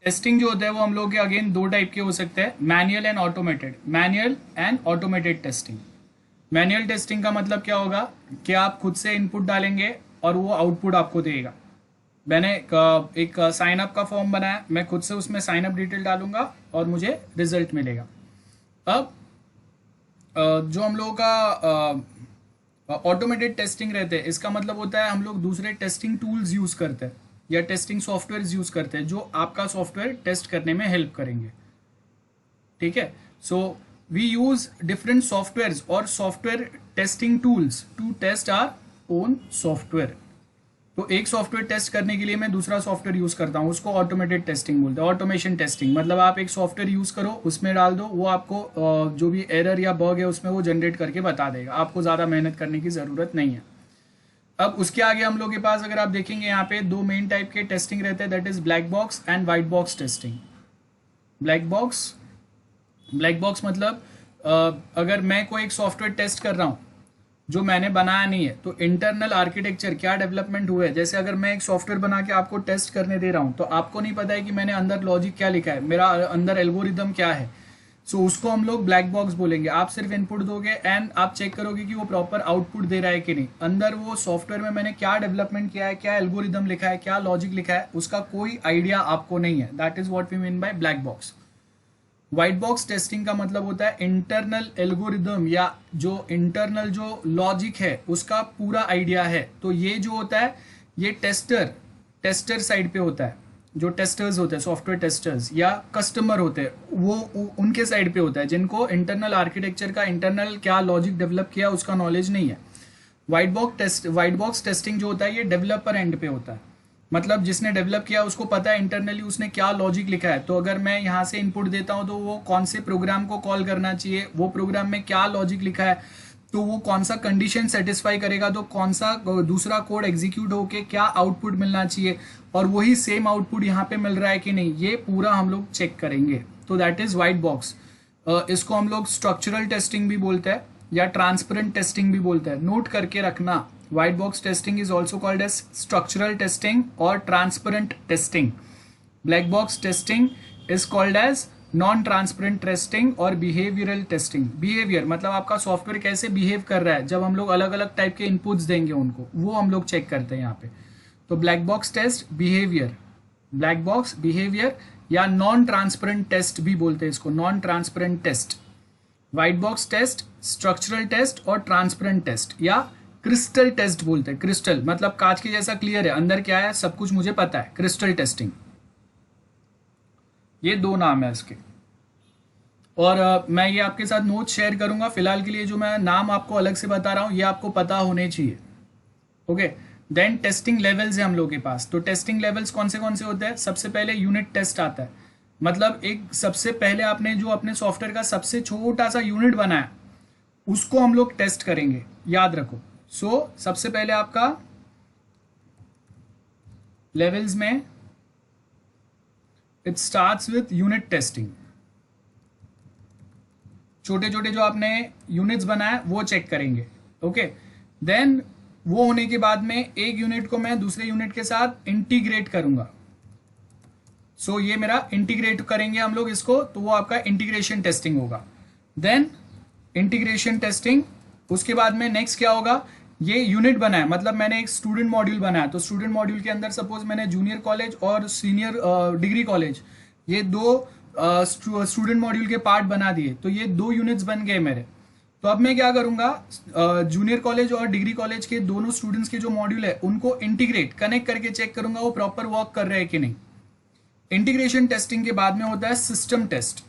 Testing जो होता है वो हम लोग के अगेन 2 टाइप के हो सकते हैं, manual and automated. Manual and automated testing. Manual testing का मतलब क्या होगा कि आप खुद से इनपुट डालेंगे और वो आउटपुट आपको देगा। मैंने एक साइन अप का फॉर्म बनाया, मैं खुद से उसमें साइन अप डिटेल डालूंगा और मुझे रिजल्ट मिलेगा। अब जो हम लोगों का ऑटोमेटेड टेस्टिंग रहते हैं, इसका मतलब होता है हम लोग दूसरे टेस्टिंग टूल्स यूज करते हैं या टेस्टिंग सॉफ्टवेयर यूज करते हैं जो आपका सॉफ्टवेयर टेस्ट करने में हेल्प करेंगे। ठीक है, so we use different software और software testing tools to test our own software. तो एक सॉफ्टवेयर टेस्ट करने के लिए मैं दूसरा सॉफ्टवेयर यूज करता हूँ, उसको ऑटोमेटेड टेस्टिंग बोलते हैं। ऑटोमेशन टेस्टिंग मतलब आप एक सॉफ्टवेयर यूज करो, उसमें डाल दो, वो आपको जो भी एरर या बग है उसमें वो जनरेट करके बता देगा, आपको ज़्यादा मेहनत करने की ज़रूरत नहीं है। अब उसके आगे हम लोग के पास अगर आप देखेंगे यहाँ पे 2 मेन टाइप के टेस्टिंग रहते हैं, that is black box and white box testing. Black box मतलब अगर मैं कोई एक सॉफ्टवेयर टेस्ट कर रहा हूँ जो मैंने बनाया नहीं है, तो इंटरनल आर्किटेक्चर क्या डेवलपमेंट हुआ है, जैसे अगर मैं एक सॉफ्टवेयर बना के आपको टेस्ट करने दे रहा हूँ तो आपको नहीं पता है कि मैंने अंदर लॉजिक क्या लिखा है, मेरा अंदर एल्गोरिदम क्या है, सो उसको हम लोग ब्लैक बॉक्स बोलेंगे। आप सिर्फ इनपुट दोगे एंड आप चेक करोगे कि वो प्रॉपर आउटपुट दे रहा है कि नहीं, अंदर वो सॉफ्टवेयर में मैंने क्या डेवलपमेंट किया है, क्या एल्गोरिदम लिखा है, क्या लॉजिक लिखा है, उसका कोई आइडिया आपको नहीं है। That is what we mean by black box. White box testing का मतलब होता है इंटरनल एल्गोरिदम या जो इंटरनल जो लॉजिक है उसका पूरा आइडिया है। तो ये जो होता है ये टेस्टर साइड पे होता है। जो टेस्टर्स होते हैं सॉफ्टवेयर टेस्टर्स या कस्टमर होते हैं वो उनके साइड पे होता है, जिनको इंटरनल आर्किटेक्चर का इंटरनल क्या लॉजिक डेवलप किया उसका नॉलेज नहीं है। व्हाइट बॉक्स टेस्टिंग जो होता है ये डेवलपर एंड पे होता है। मतलब जिसने डेवलप किया उसको पता है इंटरनली उसने क्या लॉजिक लिखा है। तो अगर मैं यहाँ से इनपुट देता हूँ तो वो कौन से प्रोग्राम को कॉल करना चाहिए, वो प्रोग्राम में क्या लॉजिक लिखा है, तो वो कौन सा कंडीशन सेटिस्फाई करेगा, तो कौन सा दूसरा कोड एग्जीक्यूट होके क्या आउटपुट मिलना चाहिए, और वही सेम आउटपुट यहाँ पे मिल रहा है कि नहीं, ये पूरा हम लोग चेक करेंगे। तो दैट इज व्हाइट बॉक्स। इसको हम लोग स्ट्रक्चरल टेस्टिंग भी बोलते हैं या ट्रांसपेरेंट टेस्टिंग भी बोलते हैं। नोट करके रखना, white box testing is also called as structural testing और transparent testing. Black box testing is called as non transparent testing और बिहेवियरल टेस्टिंग। बिहेवियर मतलब आपका सॉफ्टवेयर कैसे बिहेव कर रहा है जब हम लोग अलग अलग टाइप के इनपुट्स देंगे उनको, वो हम लोग चेक करते हैं यहाँ पे। तो black box test behaviour, black box behaviour या नॉन ट्रांसपेरेंट टेस्ट भी बोलते हैं इसको, non transparent test. White box test, structural test और ट्रांसपेरेंट टेस्ट या क्रिस्टल टेस्ट बोलते हैं। क्रिस्टल मतलब कांच के जैसा क्लियर है, अंदर क्या है सब कुछ मुझे पता है, क्रिस्टल टेस्टिंग। ये दो नाम है इसके। और मैं ये आपके साथ नोट शेयर करूंगा। फिलहाल के लिए जो मैं नाम आपको अलग से बता रहा हूं ये आपको पता होने चाहिए। ओके, देन टेस्टिंग लेवल्स है हम लोग के पास। तो टेस्टिंग लेवल्स कौन से होते हैं? सबसे पहले यूनिट टेस्ट आता है। मतलब एक सबसे पहले आपने जो अपने सॉफ्टवेयर का सबसे छोटा सा यूनिट बनाया उसको हम लोग टेस्ट करेंगे, याद रखो। सो सबसे पहले आपका लेवल्स में it starts with unit testing. छोटे छोटे जो आपने यूनिट्स बनाए वो चेक करेंगे। ओके, देन वो होने के बाद में एक यूनिट को मैं दूसरे यूनिट के साथ इंटीग्रेट करूंगा। सो ये मेरा इंटीग्रेट करेंगे हम लोग इसको, तो वो आपका इंटीग्रेशन टेस्टिंग होगा। देन इंटीग्रेशन टेस्टिंग, उसके बाद में नेक्स्ट क्या होगा? ये यूनिट बनाया, मतलब मैंने एक स्टूडेंट मॉड्यूल बनाया, तो स्टूडेंट मॉड्यूल के अंदर सपोज मैंने जूनियर कॉलेज और सीनियर डिग्री कॉलेज ये दो स्टूडेंट मॉड्यूल के पार्ट बना दिए, तो ये दो यूनिट्स बन गए मेरे। तो अब मैं क्या करूंगा, जूनियर कॉलेज और डिग्री कॉलेज के दोनों स्टूडेंट्स के जो मॉड्यूल है उनको इंटीग्रेट कनेक्ट करके चेक करूंगा वो प्रॉपर वर्क कर रहे हैं कि नहीं। इंटीग्रेशन टेस्टिंग के बाद में होता है सिस्टम टेस्ट।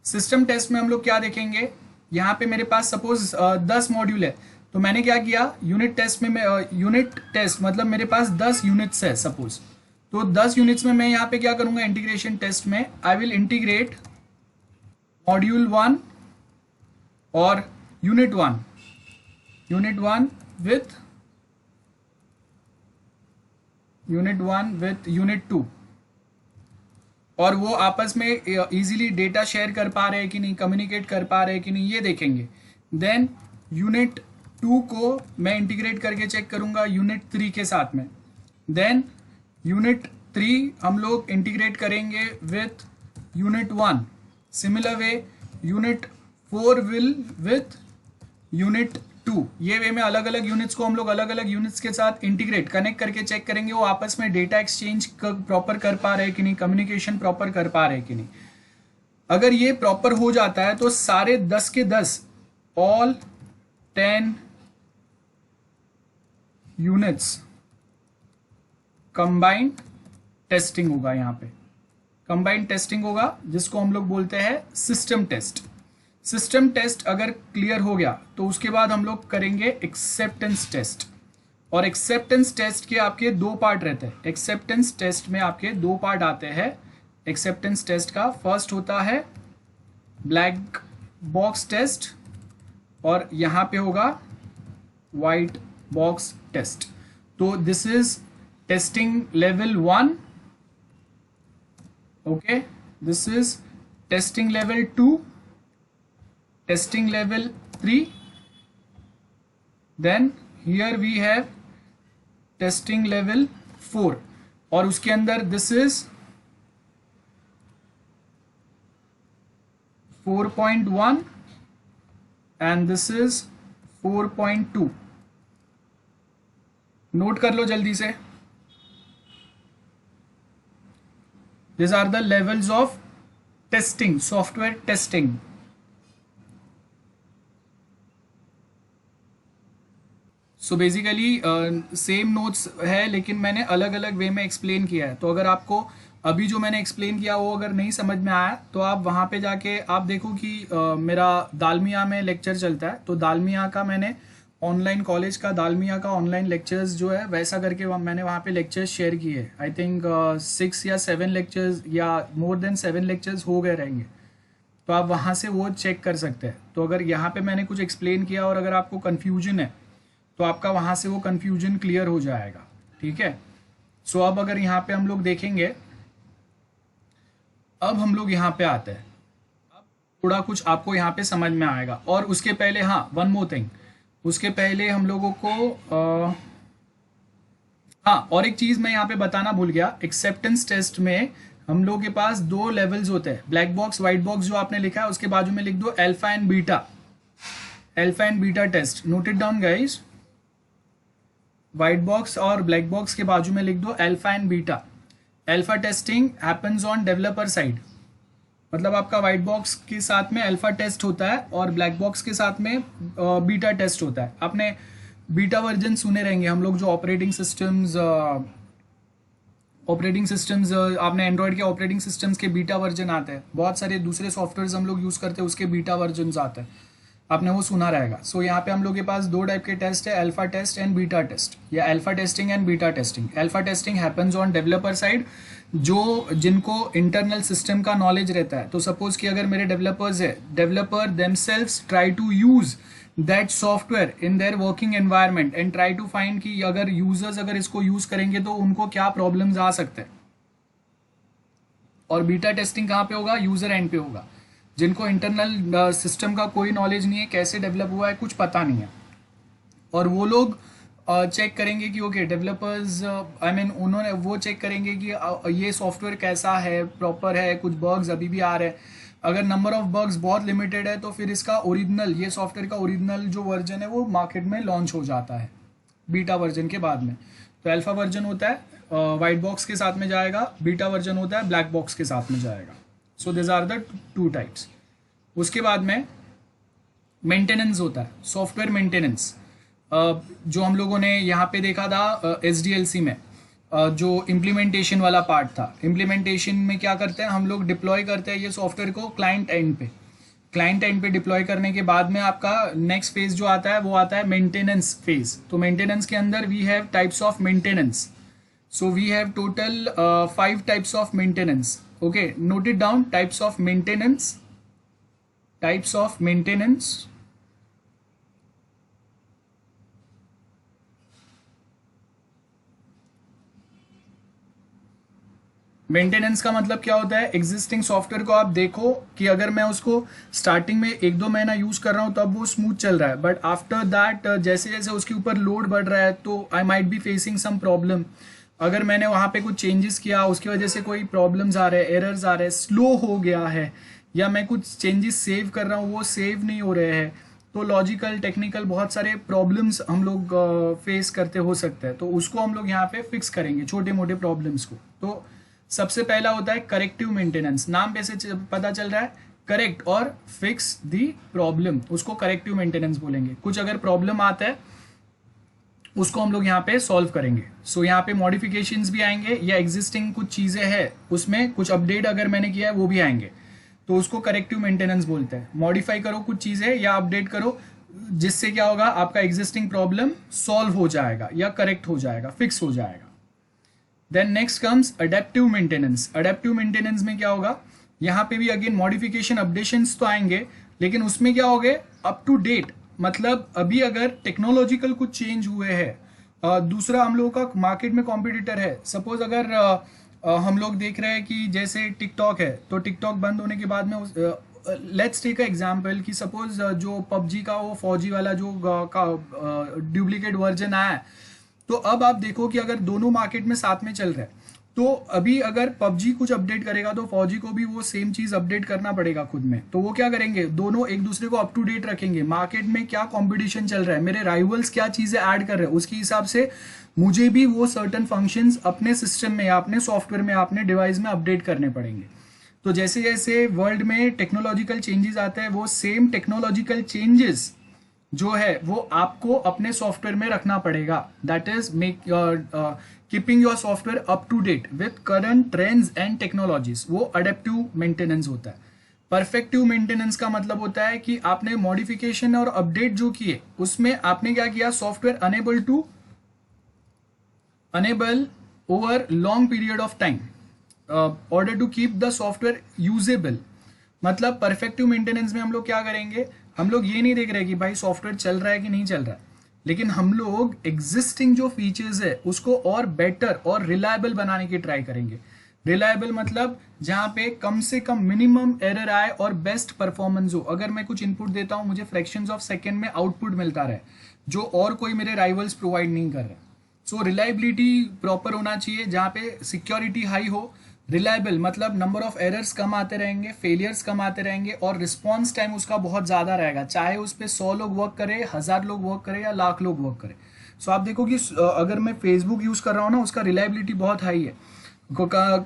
सिस्टम टेस्ट में हम लोग क्या देखेंगे, यहाँ पे मेरे पास सपोज 10 मॉड्यूल है, तो मैंने क्या किया यूनिट टेस्ट में, यूनिट टेस्ट मतलब मेरे पास 10 यूनिट्स है सपोज, तो 10 यूनिट्स में मैं यहाँ पे क्या करूंगा इंटीग्रेशन टेस्ट में, आई विल इंटीग्रेट मॉड्यूल 1 और यूनिट 1 विथ यूनिट 2, और वो आपस में इजीली डेटा शेयर कर पा रहे हैं कि नहीं, कम्युनिकेट कर पा रहे हैं कि नहीं, ये देखेंगे। देन यूनिट 2 को मैं इंटीग्रेट करके चेक करूंगा यूनिट 3 के साथ में। देन यूनिट 3 हम लोग इंटीग्रेट करेंगे with unit 1। Similar way unit 4 will with unit 2। ये वे में अलग अलग यूनिट्स को हम लोग अलग अलग यूनिट्स के साथ इंटीग्रेट कनेक्ट करके चेक करेंगे वो आपस में डेटा एक्सचेंज प्रॉपर कर पा रहे हैं कि नहीं, कम्युनिकेशन प्रॉपर कर पा रहे हैं कि नहीं। अगर ये प्रॉपर हो जाता है तो सारे 10 के 10 ऑल 10 यूनिट्स कंबाइंड टेस्टिंग होगा। यहाँ पे कंबाइंड टेस्टिंग होगा जिसको हम लोग बोलते हैं सिस्टम टेस्ट। सिस्टम टेस्ट अगर क्लियर हो गया तो उसके बाद हम लोग करेंगे एक्सेप्टेंस टेस्ट। और एक्सेप्टेंस टेस्ट के आपके दो पार्ट रहते हैं। एक्सेप्टेंस टेस्ट में आपके दो पार्ट आते हैं एक्सेप्टेंस टेस्ट का। फर्स्ट होता है ब्लैक बॉक्स टेस्ट और यहाँ पे होगा व्हाइट बॉक्स टेस्ट। तो this is testing level 1, okay, this is testing level 2, testing level 3, then here we have testing level 4, और उसके अंदर this is 4.1 and this is 4.2। Note कर लो जल्दी से। These are the levels of testing, software testing. So basically same notes है, लेकिन मैंने अलग अलग वे में एक्सप्लेन किया है। तो अगर आपको अभी जो मैंने एक्सप्लेन किया वो अगर नहीं समझ में आया तो आप वहाँ पे जाके आप देखो कि मेरा दालमिया में लेक्चर चलता है, तो दालमिया का मैंने ऑनलाइन, कॉलेज का दालमिया का ऑनलाइन लेक्चर्स जो है वैसा करके मैंने वहाँ पे लेक्चर्स शेयर किए। आई थिंक 6 या 7 लेक्चर्स या मोर देन 7 लेक्चर्स हो गए रहेंगे, तो आप वहाँ से वो चेक कर सकते हैं। तो अगर यहाँ पे मैंने कुछ एक्सप्लेन किया और अगर आपको कन्फ्यूजन है तो आपका वहाँ से वो कन्फ्यूजन क्लियर हो जाएगा, ठीक है। सो अब अगर यहाँ पे हम लोग देखेंगे, अब हम लोग यहाँ पे आते हैं, अब थोड़ा कुछ आपको यहाँ पे समझ में आएगा। और उसके पहले हाँ, वन मोर थिंग, उसके पहले हम लोगों को हाँ, और एक चीज़ मैं यहाँ पे बताना भूल गया। एक्सेप्टेंस टेस्ट में हम लोग के पास 2 लेवल्स होते हैं, ब्लैक बॉक्स, व्हाइट बॉक्स जो आपने लिखा है उसके बाजू में लिख दो alpha and beta, alpha and beta test. Note it down guys, white box और ब्लैक बॉक्स के बाजू में लिख दो alpha and beta. Alpha testing happens on developer side, मतलब आपका व्हाइट बॉक्स के साथ में अल्फा टेस्ट होता है और ब्लैक बॉक्स के साथ में बीटा टेस्ट होता है। आपने बीटा वर्जन सुने रहेंगे, हम लोग जो ऑपरेटिंग सिस्टम्स आपने एंड्रॉयड के ऑपरेटिंग सिस्टम्स के बीटा वर्जन आते हैं, बहुत सारे दूसरे सॉफ्टवेयर हम लोग यूज़ करते हैं उसके बीटा वर्जन आते हैं, आपने वो सुना रहेगा। सो यहाँ पे हम लोग के पास 2 टाइप के टेस्ट है, alpha test and beta test, या alpha testing and beta testing. Alpha testing happens on developer side, जो जिनको इंटरनल सिस्टम का नॉलेज रहता है। तो सपोज कि अगर मेरे डेवलपर्स है, developer themselves try to use that software in their working environment and try to find कि अगर यूजर्स अगर इसको यूज करेंगे तो उनको क्या प्रॉब्लम्स आ सकते हैं। और बीटा टेस्टिंग कहाँ पे होगा? यूजर एंड पे होगा, जिनको इंटरनल सिस्टम का कोई नॉलेज नहीं है, कैसे डेवलप हुआ है कुछ पता नहीं है, और वो लोग चेक करेंगे कि ओके डेवलपर्स आई मीन उन्होंने वो चेक करेंगे कि ये सॉफ्टवेयर कैसा है, प्रॉपर है, कुछ बग्स अभी भी आ रहे हैं। अगर नंबर ऑफ बग्स बहुत लिमिटेड है तो फिर इसका ओरिजिनल, ये सॉफ्टवेयर का ओरिजिनल जो वर्जन है वो मार्केट में लॉन्च हो जाता है बीटा वर्जन के बाद में। तो अल्फा वर्जन होता है वाइट बॉक्स के साथ में जाएगा, बीटा वर्जन होता है ब्लैक बॉक्स के साथ में जाएगा। So this are the 2 types. उसके बाद में मेंटेनेंस होता है, सॉफ्टवेयर मेंटेनेंस, जो हम लोगों ने यहाँ पे देखा था SDLC में, जो इम्प्लीमेंटेशन वाला पार्ट था। इम्प्लीमेंटेशन में क्या करते हैं हम लोग, डिप्लॉय करते हैं ये सॉफ्टवेयर को क्लाइंट एंड पे। क्लाइंट एंड पे डिप्लॉय करने के बाद में आपका नेक्स्ट फेज जो आता है वो आता है मेंटेनेंस फेज। तो मेंटेनेंस के अंदर we have types of maintenance. So we have total 5 types of maintenance. Okay, note it down, types of maintenance, types of maintenance. Maintenance का मतलब क्या होता है? एग्जिस्टिंग सॉफ्टवेयर को आप देखो कि अगर मैं उसको स्टार्टिंग में 1-2 महीना यूज कर रहा हूं तब वो स्मूथ चल रहा है, बट आफ्टर दैट जैसे जैसे उसके ऊपर लोड बढ़ रहा है तो I might be facing some problem. अगर मैंने वहां पे कुछ चेंजेस किया, उसकी वजह से कोई प्रॉब्लम्स आ रहे हैं, एरर्स आ रहे हैं, स्लो हो गया है, या मैं कुछ चेंजेस सेव कर रहा हूँ वो सेव नहीं हो रहे हैं, तो लॉजिकल टेक्निकल बहुत सारे प्रॉब्लम्स हम लोग फेस करते हो सकते हैं। तो उसको हम लोग यहाँ पे फिक्स करेंगे, छोटे मोटे प्रॉब्लम्स को। तो सबसे पहला होता है करेक्टिव मेंटेनेंस। नाम पे से पता चल रहा है, करेक्ट और फिक्स दी प्रॉब्लम, उसको करेक्टिव मेंटेनेंस बोलेंगे। कुछ अगर प्रॉब्लम आता है उसको हम लोग यहाँ पे सॉल्व करेंगे। सो यहाँ पे मॉडिफिकेशंस भी आएंगे, या एग्जिस्टिंग कुछ चीजें हैं उसमें कुछ अपडेट अगर मैंने किया है वो भी आएंगे, तो उसको करेक्टिव मेंटेनेंस बोलते हैं। मॉडिफाई करो कुछ चीजें या अपडेट करो, जिससे क्या होगा, आपका एग्जिस्टिंग प्रॉब्लम सॉल्व हो जाएगा या करेक्ट हो जाएगा, फिक्स हो जाएगा। Then next comes adaptive maintenance. Adaptive maintenance में क्या होगा, यहाँ पे भी अगेन मॉडिफिकेशन अपडेशंस तो आएंगे, लेकिन उसमें क्या होगे, अप टू डेट, मतलब अभी अगर टेक्नोलॉजिकल कुछ चेंज हुए हैं, दूसरा हम लोगों का मार्केट में कॉम्पिटिटर है। सपोज अगर हम लोग देख रहे हैं कि जैसे टिकटॉक है, तो टिकटॉक बंद होने के बाद में लेट्स टेक अ एग्जांपल कि सपोज जो PUBG का वो फौजी वाला जो डुप्लीकेट वर्जन आया है, तो अब आप देखो कि अगर दोनों मार्केट में साथ में चल रहा है तो अभी अगर पबजी कुछ अपडेट करेगा तो फौजी को भी वो सेम चीज अपडेट करना पड़ेगा खुद में। तो वो क्या करेंगे, दोनों एक दूसरे को अप टू डेट रखेंगे, मार्केट में क्या कंपटीशन चल रहा है, मेरे राइवल्स क्या चीजें ऐड कर रहे हैं, उसके हिसाब से मुझे भी वो सर्टन फंक्शंस अपने सिस्टम में या अपने सॉफ्टवेयर में या अपने डिवाइस में अपडेट करने पड़ेंगे। तो जैसे जैसे वर्ल्ड में टेक्नोलॉजिकल चेंजेस आते हैं, वो सेम टेक्नोलॉजिकल चेंजेस जो है वो आपको अपने सॉफ्टवेयर में रखना पड़ेगा। That is make keeping your software up to date with current trends and technologies, वो अडेप्टिव मेंटेनेंस होता है। परफेक्टिव मेंटेनेंस का मतलब होता है कि आपने मॉडिफिकेशन और अपडेट जो किए उसमें आपने क्या किया, software enable over long period of time order to keep the software usable. मतलब परफेक्टिव मेंटेनेंस में हम लोग क्या करेंगे, हम लोग ये नहीं देख रहे कि भाई सॉफ्टवेयर चल रहा है कि नहीं चल रहा है, लेकिन हम लोग एग्जिस्टिंग जो फीचर्स है उसको और बेटर और रिलायबल बनाने की ट्राई करेंगे। रिलायबल मतलब जहां पे कम से कम मिनिमम एरर आए और बेस्ट परफॉर्मेंस हो। अगर मैं कुछ इनपुट देता हूं, मुझे फ्रैक्शंस ऑफ सेकेंड में आउटपुट मिलता रहे जो और कोई मेरे राइवल्स प्रोवाइड नहीं कर रहे। सो रिलायबिलिटी प्रॉपर होना चाहिए, जहां पे सिक्योरिटी हाई हो। रिलायबल मतलब नंबर ऑफ एरर्स कम आते रहेंगे, फेलियर्स कम आते रहेंगे और रिस्पॉन्स टाइम उसका बहुत ज़्यादा रहेगा, चाहे उस पर 100 लोग वर्क करे, 1000 लोग वर्क करे या लाख लोग वर्क करे। सो आप देखो कि अगर मैं फेसबुक यूज़ कर रहा हूँ ना, उसका रिलायबिलिटी बहुत हाई है।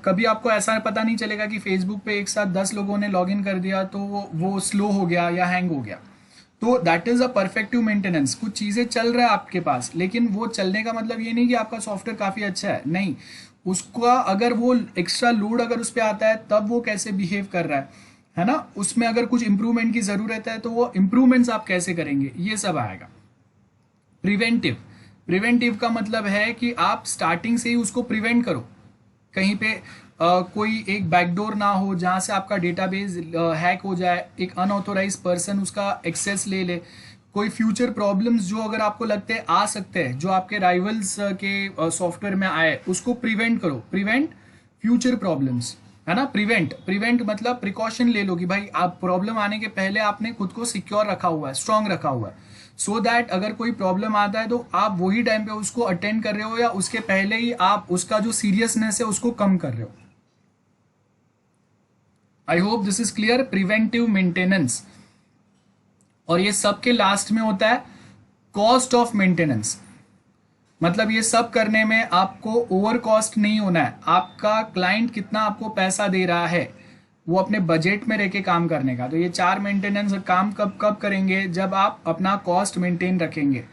कभी आपको ऐसा पता नहीं चलेगा कि फेसबुक पे एक साथ 10 लोगों ने लॉग इन कर दिया तो वो स्लो हो गया या हैंग हो गया। तो that is a perfective maintenance. कुछ चीज़ें चल रहा है आपके पास, लेकिन वो चलने का मतलब ये नहीं कि आपका सॉफ्टवेयर काफ़ी अच्छा है, नहीं, उसका अगर वो एक्स्ट्रा लोड अगर उस पर आता है तब वो कैसे बिहेव कर रहा है ना, उसमें अगर कुछ इंप्रूवमेंट की ज़रूरत है तो वो इंप्रूवमेंट्स आप कैसे करेंगे, ये सब आएगा। प्रिवेंटिव, प्रिवेंटिव का मतलब है कि आप स्टार्टिंग से ही उसको प्रिवेंट करो, कहीं पे कोई एक बैकडोर ना हो जहां से आपका डेटाबेस हैक हो जाए, एक अनऑथोराइज पर्सन उसका एक्सेस ले ले, कोई फ्यूचर प्रॉब्लम्स जो अगर आपको लगते हैं आ सकते हैं जो आपके राइवल्स के सॉफ्टवेयर में आए, उसको प्रिवेंट करो। प्रिवेंट फ्यूचर प्रॉब्लम्स, है ना। प्रिवेंट मतलब प्रिकॉशन ले लो कि भाई आप प्रॉब्लम आने के पहले आपने खुद को सिक्योर रखा हुआ है, स्ट्रांग रखा हुआ है, सो दैट अगर कोई प्रॉब्लम आता है तो आप वही टाइम पे उसको अटेंड कर रहे हो या उसके पहले ही आप उसका जो सीरियसनेस है उसको कम कर रहे हो। I hope this is clear. Preventive maintenance. और ये सब के लास्ट में होता है कॉस्ट ऑफ मेंटेनेंस। मतलब ये सब करने में आपको ओवर कॉस्ट नहीं होना है, आपका क्लाइंट कितना आपको पैसा दे रहा है वो अपने बजट में रह के काम करने का। तो ये 4 मेंटेनेंस काम कब कब करेंगे, जब आप अपना कॉस्ट मेंटेन रखेंगे।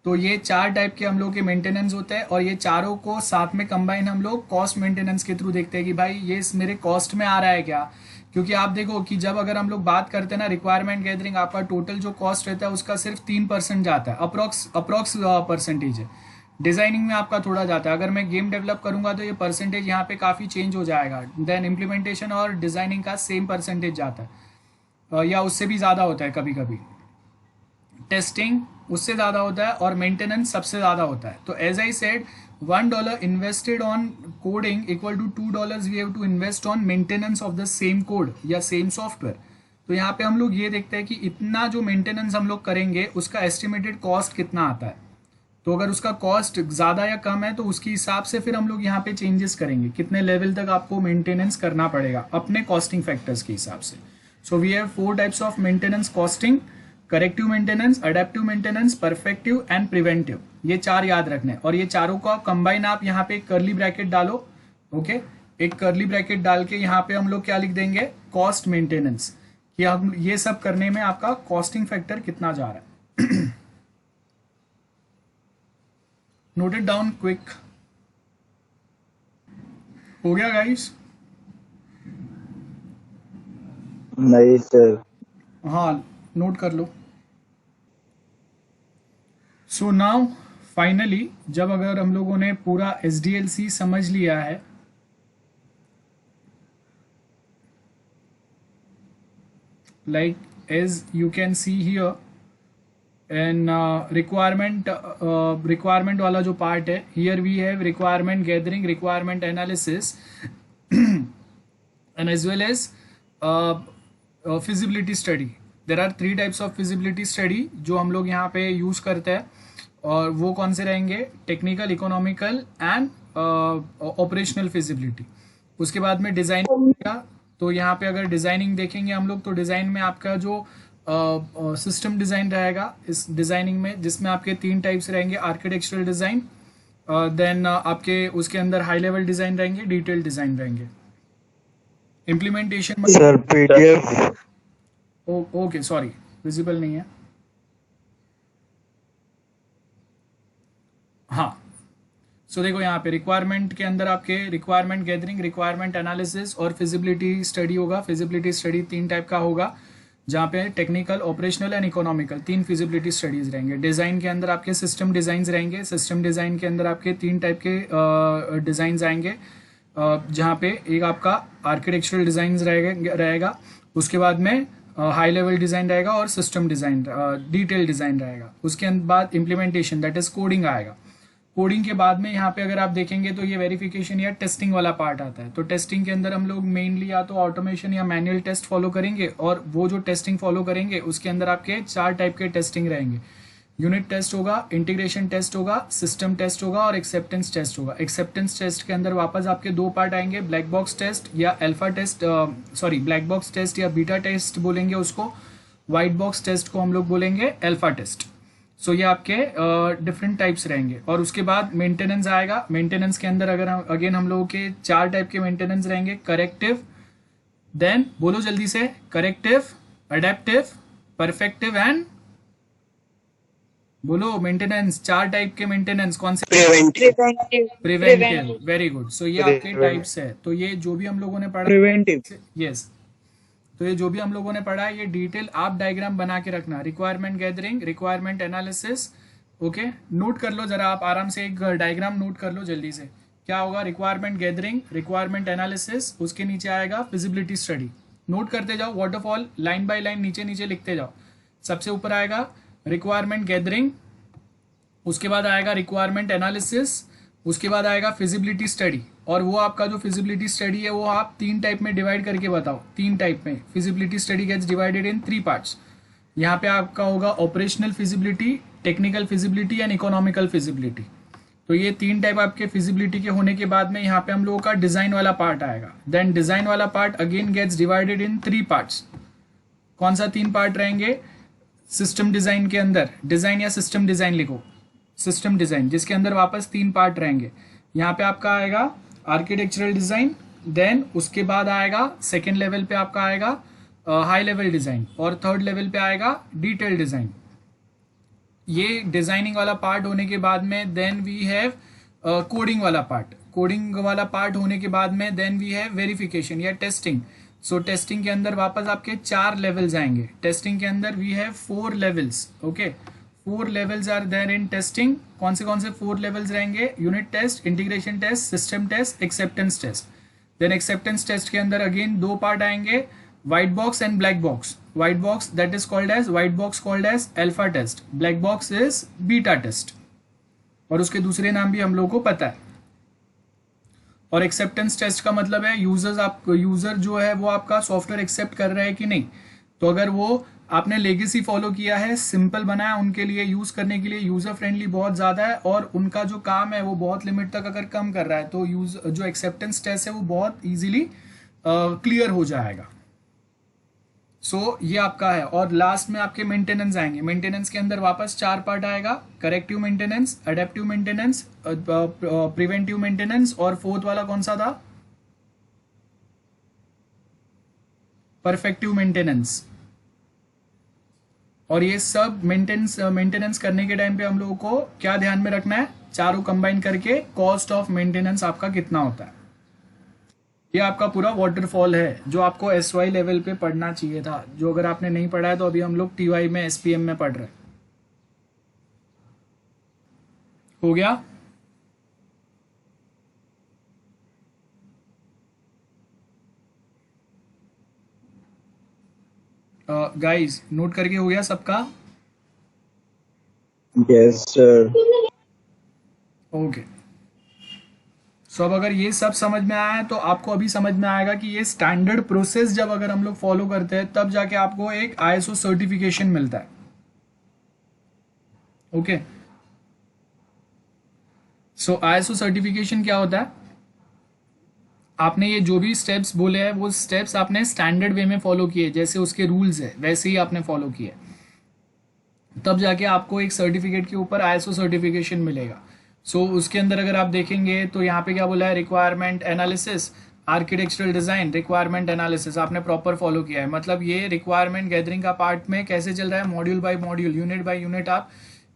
तो ये 4 टाइप के हम लोग के मेंटेनेंस होते हैं और ये चारों को साथ में कंबाइन हम लोग कॉस्ट मेंटेनेंस के थ्रू देखते हैं कि भाई ये मेरे कॉस्ट में आ रहा है क्या। क्योंकि आप देखो कि जब अगर हम लोग बात करते हैं ना रिक्वायरमेंट गैदरिंग, आपका टोटल जो कॉस्ट रहता है उसका सिर्फ 3% जाता है, अप्रोक्स परसेंटेज है। डिजाइनिंग में आपका थोड़ा जाता है, अगर मैं गेम डेवलप करूंगा तो ये परसेंटेज यहाँ पे काफ़ी चेंज हो जाएगा। देन इम्प्लीमेंटेशन और डिजाइनिंग का सेम परसेंटेज जाता है या उससे भी ज़्यादा होता है कभी कभी। टेस्टिंग उससे ज़्यादा होता है और मेंटेनेंस सबसे ज़्यादा होता है। तो as I said, $1 invested on coding equal to $2 we have to invest on maintenance of the same code या सेम सॉफ्टवेयर। तो यहाँ पे हम लोग ये देखते हैं कि इतना जो मेंटेनेंस हम लोग करेंगे उसका एस्टिमेटेड कॉस्ट कितना आता है। तो अगर उसका कॉस्ट ज़्यादा या कम है तो उसके हिसाब से फिर हम लोग यहाँ पे चेंजेस करेंगे, कितने लेवल तक आपको मेंटेनेंस करना पड़ेगा अपने कॉस्टिंग फैक्टर्स के हिसाब से। So we have 4 types of maintenance costing: corrective maintenance, adaptive maintenance, perfective and preventive. ये 4 याद रखने, और ये चारों का कंबाइन आप यहाँ पे एक कर्ली ब्रैकेट डालो। ओके, एक कर्ली ब्रैकेट डाल के यहाँ पे हम लोग क्या लिख देंगे, कॉस्ट मेंटेनेंस, कि हम ये सब करने में आपका कॉस्टिंग फैक्टर कितना जा रहा है। Note it down quick. हो गया गाइस? नहीं सर। हाँ, नोट कर लो। सो नाउ फाइनली जब अगर हम लोगों ने पूरा SDLC समझ लिया है, like as you can see here and requirement वाला जो पार्ट है, here we have requirement gathering, requirement analysis and as well as feasibility study. There are 3 types of feasibility study जो हम लोग यहाँ पे यूज करते हैं, और वो कौन से रहेंगे, technical, economical and operational feasibility. उसके बाद में डिजाइन का, तो यहाँ पे अगर डिजाइनिंग देखेंगे हम लोग तो डिजाइन में आपका जो सिस्टम डिजाइन रहेगा इस डिजाइनिंग में, जिसमें आपके 3 टाइप्स रहेंगे, आर्किटेक्चरल डिजाइन, देन आपके उसके अंदर हाई लेवल डिजाइन रहेंगे, डिटेल डिजाइन रहेंगे। Implementation sir PDF. Okay sorry visible नहीं है। हाँ, सो देखो यहाँ पे रिक्वायरमेंट के अंदर आपके रिक्वायरमेंट गैदरिंग, रिक्वायरमेंट एनालिसिस और फिजिबिलिटी स्टडी होगा। फिजिबिलिटी स्टडी 3 टाइप का होगा, जहाँ पे technical, operational and economical 3 feasibility studies रहेंगे। डिज़ाइन के अंदर आपके सिस्टम डिज़ाइन रहेंगे। सिस्टम डिज़ाइन के अंदर आपके 3 टाइप के डिज़ाइंस आएंगे, जहाँ पे एक आपका आर्किटेक्चरल डिज़ाइन रहेगा, उसके बाद में हाई लेवल डिज़ाइन रहेगा और सिस्टम डिज़ाइन, डिटेल डिज़ाइन रहेगा। उसके बाद इम्प्लीमेंटेशन दैट इज कोडिंग आएगा। कोडिंग के बाद में यहाँ पे अगर आप देखेंगे तो ये वेरिफिकेशन या टेस्टिंग वाला पार्ट आता है। तो टेस्टिंग के अंदर हम लोग मेनली या तो ऑटोमेशन या मैनुअल टेस्ट फॉलो करेंगे, और वो जो टेस्टिंग फॉलो करेंगे उसके अंदर आपके 4 टाइप के टेस्टिंग रहेंगे। यूनिट टेस्ट होगा, इंटीग्रेशन टेस्ट होगा, सिस्टम टेस्ट होगा और एक्सेप्टेंस टेस्ट होगा। एक्सेप्टेंस टेस्ट के अंदर वापस आपके 2 पार्ट आएंगे, ब्लैक बॉक्स टेस्ट या alpha test, sorry black box test या बीटा टेस्ट बोलेंगे उसको, व्हाइट बॉक्स टेस्ट को हम लोग बोलेंगे अल्फा टेस्ट। सो ये आपके डिफरेंट टाइप्स रहेंगे। और उसके बाद मेंटेनेंस आएगा। मेंटेनेंस के अंदर अगर हम अगेन हम लोगों के 4 टाइप के मेंटेनेंस रहेंगे, करेक्टिव, देन बोलो जल्दी से, करेक्टिव, अडेप्टिव, परफेक्टिव एंड बोलो मेंटेनेंस। 4 टाइप के मेंटेनेंस कौन से? प्रिवेंटिव। Very good. सो ये आपके टाइप्स है। तो ये जो भी हम लोगों ने पढ़ा, प्रिवेंटिव। यस, तो ये जो भी हम लोगों ने पढ़ा है ये डिटेल आप डायग्राम बना के रखना। Requirement gathering, requirement analysis, okay, note कर लो जरा आप आराम से, एक डायग्राम नोट कर लो जल्दी से। क्या होगा? रिक्वायरमेंट गैदरिंग, रिक्वायरमेंट एनालिसिस, उसके नीचे आएगा फिजिबिलिटी स्टडी। नोट करते जाओ, वाटरफॉल लाइन बाय लाइन नीचे नीचे लिखते जाओ। सबसे ऊपर आएगा रिक्वायरमेंट गैदरिंग, उसके बाद आएगा रिक्वायरमेंट एनालिसिस, उसके बाद आएगा फिजिबिलिटी स्टडी। और वो आपका जो फिजिबिलिटी स्टडी है वो आप 3 टाइप में डिवाइड करके बताओ। 3 टाइप में feasibility study gets divided in 3 parts. यहाँ पे आपका होगा operational feasibility, technical feasibility and economical feasibility. तो ये 3 टाइप आपके फिजिबिलिटी के होने के बाद में यहाँ पे हम लोगों का डिजाइन वाला पार्ट आएगा। देन डिजाइन वाला part again gets divided in 3 parts. कौन सा 3 पार्ट रहेंगे? सिस्टम डिजाइन के अंदर, डिजाइन या सिस्टम डिजाइन लिखो, सिस्टम डिजाइन, जिसके अंदर वापस 3 पार्ट रहेंगे। यहाँ पे आपका आएगा आर्किटेक्चरल डिजाइन, देन उसके बाद आएगा सेकेंड लेवल पे आपका आएगा हाई लेवल डिजाइन, और थर्ड लेवल पे आएगा डिटेल डिजाइन। ये डिजाइनिंग वाला पार्ट होने के बाद में देन वी हैव कोडिंग वाला पार्ट। कोडिंग वाला पार्ट होने के बाद में देन वी हैव वेरिफिकेशन या टेस्टिंग। सो टेस्टिंग के अंदर वापस आपके 4 लेवल्स आएंगे। टेस्टिंग के अंदर we have 4 levels, okay, 4 levels are there in testing. कौन से 4 लेवल्स रहेंगे? Unit test, integration test, system test, acceptance test. Then acceptance test के अंदर अगेन 2 पार्ट आएंगे, white box and black box. White box that is called as, white box called as alpha test, black box is beta test, और उसके दूसरे नाम भी हम लोगों को पता है। और एक्सेप्टेंस टेस्ट का मतलब है यूजर जो है वो आपका सॉफ्टवेयर एक्सेप्ट कर रहा है कि नहीं। तो अगर वो आपने लेगेसी फॉलो किया है, सिंपल बनाया उनके लिए यूज करने के लिए, यूजर फ्रेंडली बहुत ज्यादा है, और उनका जो काम है वो बहुत लिमिट तक अगर कम कर रहा है, तो जो एक्सेप्टेंस टेस्ट है वो बहुत इजीली क्लियर हो जाएगा। सो ये आपका है। और लास्ट में आपके मेंटेनेंस आएंगे। मेंटेनेंस के अंदर वापस 4 पार्ट आएगा, corrective maintenance, adaptive maintenance, preventive maintenance, और 4th वाला कौन सा था? Perfective maintenance. और ये सब मेंटेनेंस करने के टाइम पे हम लोगों को क्या ध्यान में रखना है? चारों कंबाइन करके कॉस्ट ऑफ मेंटेनेंस आपका कितना होता है। ये आपका पूरा वाटरफॉल है जो आपको SY लेवल पे पढ़ना चाहिए था, जो अगर आपने नहीं पढ़ा है तो अभी हम लोग TY में SPM में पढ़ रहे हैं। हो गया? गाइस नोट करके हो गया सबका? Yes sir. ओके, सो अब अगर ये सब समझ में आया है तो आपको अभी समझ में आएगा कि ये स्टैंडर्ड प्रोसेस जब अगर हम लोग फॉलो करते हैं तब जाके आपको एक ISO सर्टिफिकेशन मिलता है। ओके, सो ISO सर्टिफिकेशन क्या होता है? आपने ये जो भी स्टेप्स बोले हैं वो स्टेप्स आपने स्टैंडर्ड वे में फॉलो किए, जैसे उसके रूल्स है वैसे ही आपने फॉलो किए, तब जाके आपको एक सर्टिफिकेट के ऊपर ISO सर्टिफिकेशन मिलेगा। सो उसके अंदर अगर आप देखेंगे तो यहाँ पे क्या बोला है, requirement analysis, architectural design, requirement analysis आपने प्रॉपर फॉलो किया है। मतलब ये रिक्वायरमेंट गैदरिंग का पार्ट में कैसे चल रहा है, module by module, unit by unit आप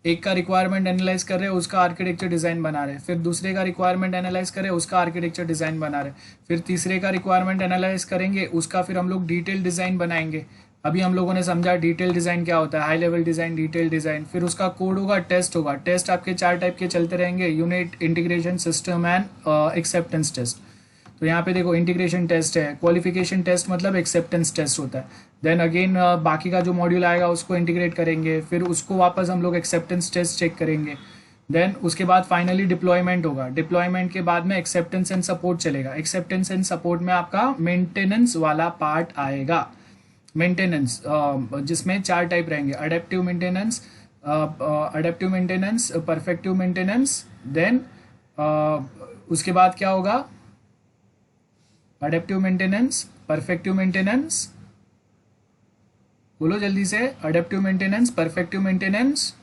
एक का रिक्वायरमेंट एनालाइज कर रहे हैं, उसका आर्किटेक्चर डिजाइन बना रहे हैं, फिर दूसरे का रिक्वायरमेंट एनालाइज करें, उसका आर्किटेक्चर डिजाइन बना रहे हैं, फिर तीसरे का रिक्वायरमेंट एनालाइज करेंगे, उसका फिर हम लोग डिटेल डिजाइन बनाएंगे। अभी हम लोगों ने समझा डिटेल डिजाइन क्या होता है, high level design, detail design, फिर उसका कोड होगा, टेस्ट होगा। टेस्ट आपके 4 टाइप के चलते रहेंगे, unit, integration, system and acceptance test. तो यहाँ पे देखो इंटीग्रेशन टेस्ट है, क्वालिफिकेशन टेस्ट मतलब एक्सेप्टेंस टेस्ट होता है। देन अगेन बाकी का जो मॉड्यूल आएगा उसको इंटीग्रेट करेंगे, फिर उसको वापस हम लोग एक्सेप्टेंस टेस्ट चेक करेंगे। देन उसके बाद फाइनली डिप्लॉयमेंट होगा। डिप्लॉयमेंट के बाद में एक्सेप्टेंस एंड सपोर्ट चलेगा। एक्सेप्टेंस एंड सपोर्ट में आपका मेंटेनेंस वाला पार्ट आएगा। मेंटेनेंस जिसमें 4 टाइप रहेंगे, adaptive maintenance, perfective maintenance. Then उसके बाद क्या होगा, अडेप्टिव मेंटेनेंस, परफेक्टिव मेंटेनेंस, बोलो जल्दी से, adaptive maintenance, perfective maintenance,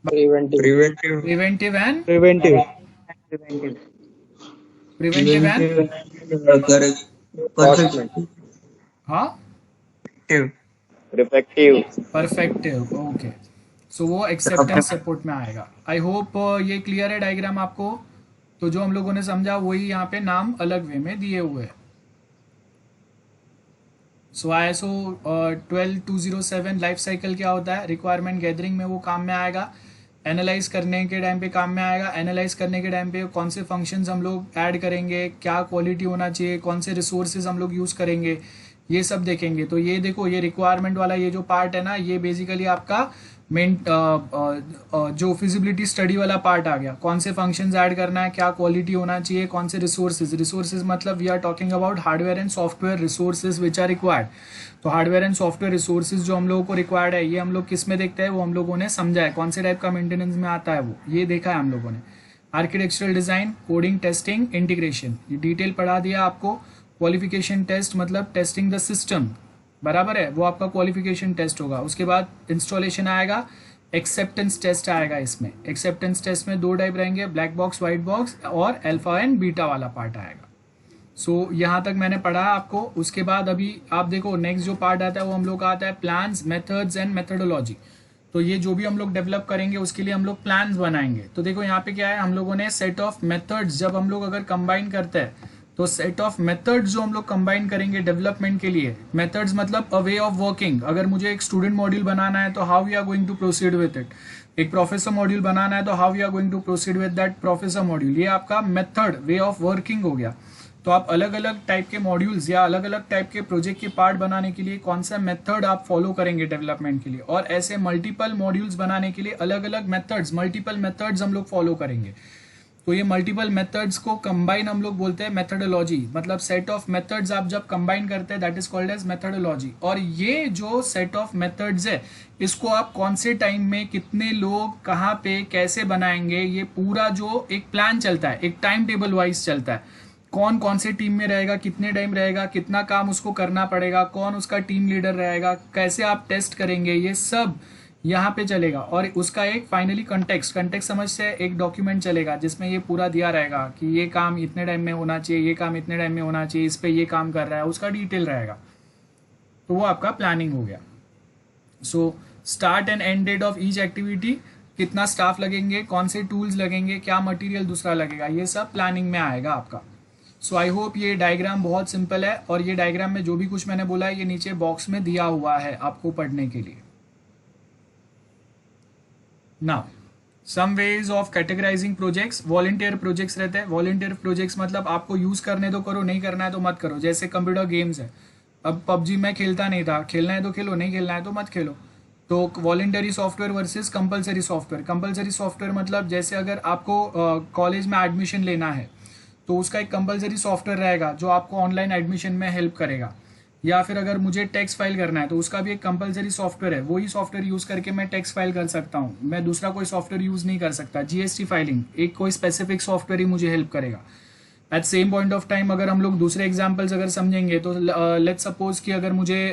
Preventive. Preventive. Preventive and Preventive. Preventive and Perfective. हाँ Reflective. परफेक्टिव। ओके, सो वो एक्सेप्टेंस सपोर्ट में आएगा। आई होप ये क्लियर है डायग्राम आपको। तो जो हम लोगों ने समझा वही यहाँ पे नाम अलग वे में दिए हुए हैं। सो ISO 12207 लाइफ साइकिल क्या होता है, रिक्वायरमेंट गैदरिंग में वो काम में आएगा, एनालाइज करने के टाइम पे काम में आएगा। एनालाइज करने के टाइम पे कौन से फंक्शंस हम लोग ऐड करेंगे, क्या क्वालिटी होना चाहिए, कौन से रिसोर्सेज हम लोग यूज़ करेंगे, ये सब देखेंगे। तो ये देखो, ये रिक्वायरमेंट वाला ये जो पार्ट है ना, ये बेसिकली आपका मेन जो फिजिबिलिटी स्टडी वाला पार्ट आ गया। कौन से फंक्शंस ऐड करना है, क्या क्वालिटी होना चाहिए, कौन से रिसोर्सेज मतलब we are talking about hardware and software resources which are required. तो हार्डवेयर एंड सॉफ्टवेयर रिसोर्सेज जो हम लोगों को रिक्वायर्ड है, ये हम लोग किस में देखते हैं, वो हम लोगों ने समझा है। कौन से टाइप का मेंटेनेंस में आता है वो ये देखा है हम लोगों ने। Architectural design, coding, testing, integration, ये डिटेल पढ़ा दिया आपको। क्वालिफिकेशन टेस्ट मतलब टेस्टिंग द सिस्टम, बराबर है, वो आपका क्वालिफिकेशन टेस्ट होगा। उसके बाद इंस्टॉलेशन आएगा, एक्सेप्टेंस टेस्ट आएगा। इसमें एक्सेप्टेंस टेस्ट में 2 टाइप रहेंगे, ब्लैक बॉक्स, व्हाइट बॉक्स, और अल्फा एंड बीटा वाला पार्ट आएगा। सो यहाँ तक मैंने पढ़ा आपको। उसके बाद अभी आप देखो नेक्स्ट जो पार्ट आता है वो हम लोग का आता है प्लान्स, मेथड्स एंड मेथडोलॉजी। तो ये जो भी हम लोग डेवलप करेंगे उसके लिए हम लोग प्लान्स बनाएंगे। तो देखो यहाँ पे क्या है, हम लोगों ने सेट ऑफ मेथड्स, जब हम लोग अगर कंबाइन करते हैं तो सेट ऑफ मेथड्स जो हम लोग कंबाइन करेंगे डेवलपमेंट के लिए। मेथड्स मतलब अ वे ऑफ वर्किंग। अगर मुझे एक स्टूडेंट मॉड्यूल बनाना है तो how we are going to proceed with it. एक प्रोफेसर मॉड्यूल बनाना है तो how we are going to proceed with that professor module. ये आपका मेथड, वे ऑफ वर्किंग हो गया। तो आप अलग अलग टाइप के मॉड्यूल्स या अलग अलग टाइप के प्रोजेक्ट के पार्ट बनाने के लिए कौन सा मेथड आप फॉलो करेंगे डेवलपमेंट के लिए, और ऐसे मल्टीपल मॉड्यूल्स बनाने के लिए अलग अलग मेथड्स, मल्टीपल मेथड्स हम लोग फॉलो करेंगे। तो ये मल्टीपल मेथड्स को कंबाइन हम लोग बोलते हैं मेथडोलॉजी। मतलब सेट ऑफ मेथड्स आप जब कंबाइन करते हैं that is called as methodology. और ये जो सेट ऑफ मेथड्स है इसको आप कौन से टाइम में, कितने लोग, कहाँ पे, कैसे बनाएंगे, ये पूरा जो एक प्लान चलता है, एक टाइम टेबल वाइज चलता है। कौन कौन से टीम में रहेगा, कितने टाइम रहेगा, कितना काम उसको करना पड़ेगा, कौन उसका टीम लीडर रहेगा, कैसे आप टेस्ट करेंगे, ये सब यहाँ पे चलेगा। और उसका एक फाइनली कंटेक्स्ट समझ से एक डॉक्यूमेंट चलेगा जिसमें ये पूरा दिया रहेगा कि ये काम इतने टाइम में होना चाहिए, ये काम इतने टाइम में होना चाहिए, इस पे ये काम कर रहा है, उसका डिटेल रहेगा। तो वो आपका प्लानिंग हो गया। So start and end date of each activity, कितना स्टाफ लगेंगे, कौन से टूल्स लगेंगे, क्या मटीरियल दूसरा लगेगा, ये सब प्लानिंग में आएगा आपका। सो आई होप ये डायग्राम बहुत सिंपल है, और ये डायग्राम में जो भी कुछ मैंने बोला है ये नीचे बॉक्स में दिया हुआ है आपको पढ़ने के लिए। Now some ways of categorizing projects. Volunteer projects रहते हैं। वॉलंटियर प्रोजेक्ट्स मतलब आपको यूज करने तो करो, नहीं करना है तो मत करो। जैसे कंप्यूटर गेम्स है, अब पबजी मैं खेलता नहीं था, खेलना है तो खेलो, नहीं खेलना है तो मत खेलो। तो voluntary software versus compulsory software. Compulsory software मतलब जैसे अगर आपको कॉलेज में एडमिशन लेना है तो उसका एक कंपलसरी सॉफ्टवेयर रहेगा जो आपको ऑनलाइन एडमिशन में हेल्प करेगा। या फिर अगर मुझे टेक्स्ट फाइल करना है तो उसका भी एक कंपलसरी सॉफ्टवेयर है, वही सॉफ्टवेयर यूज़ करके मैं टेक्स्ट फाइल कर सकता हूँ, मैं दूसरा कोई सॉफ्टवेयर यूज़ नहीं कर सकता। जीएसटी फाइलिंग एक कोई स्पेसिफिक सॉफ्टवेयर ही मुझे हेल्प करेगा। At same point of time अगर हम लोग दूसरे एग्जाम्पल्स अगर समझेंगे तो लेट्स सपोज कि अगर मुझे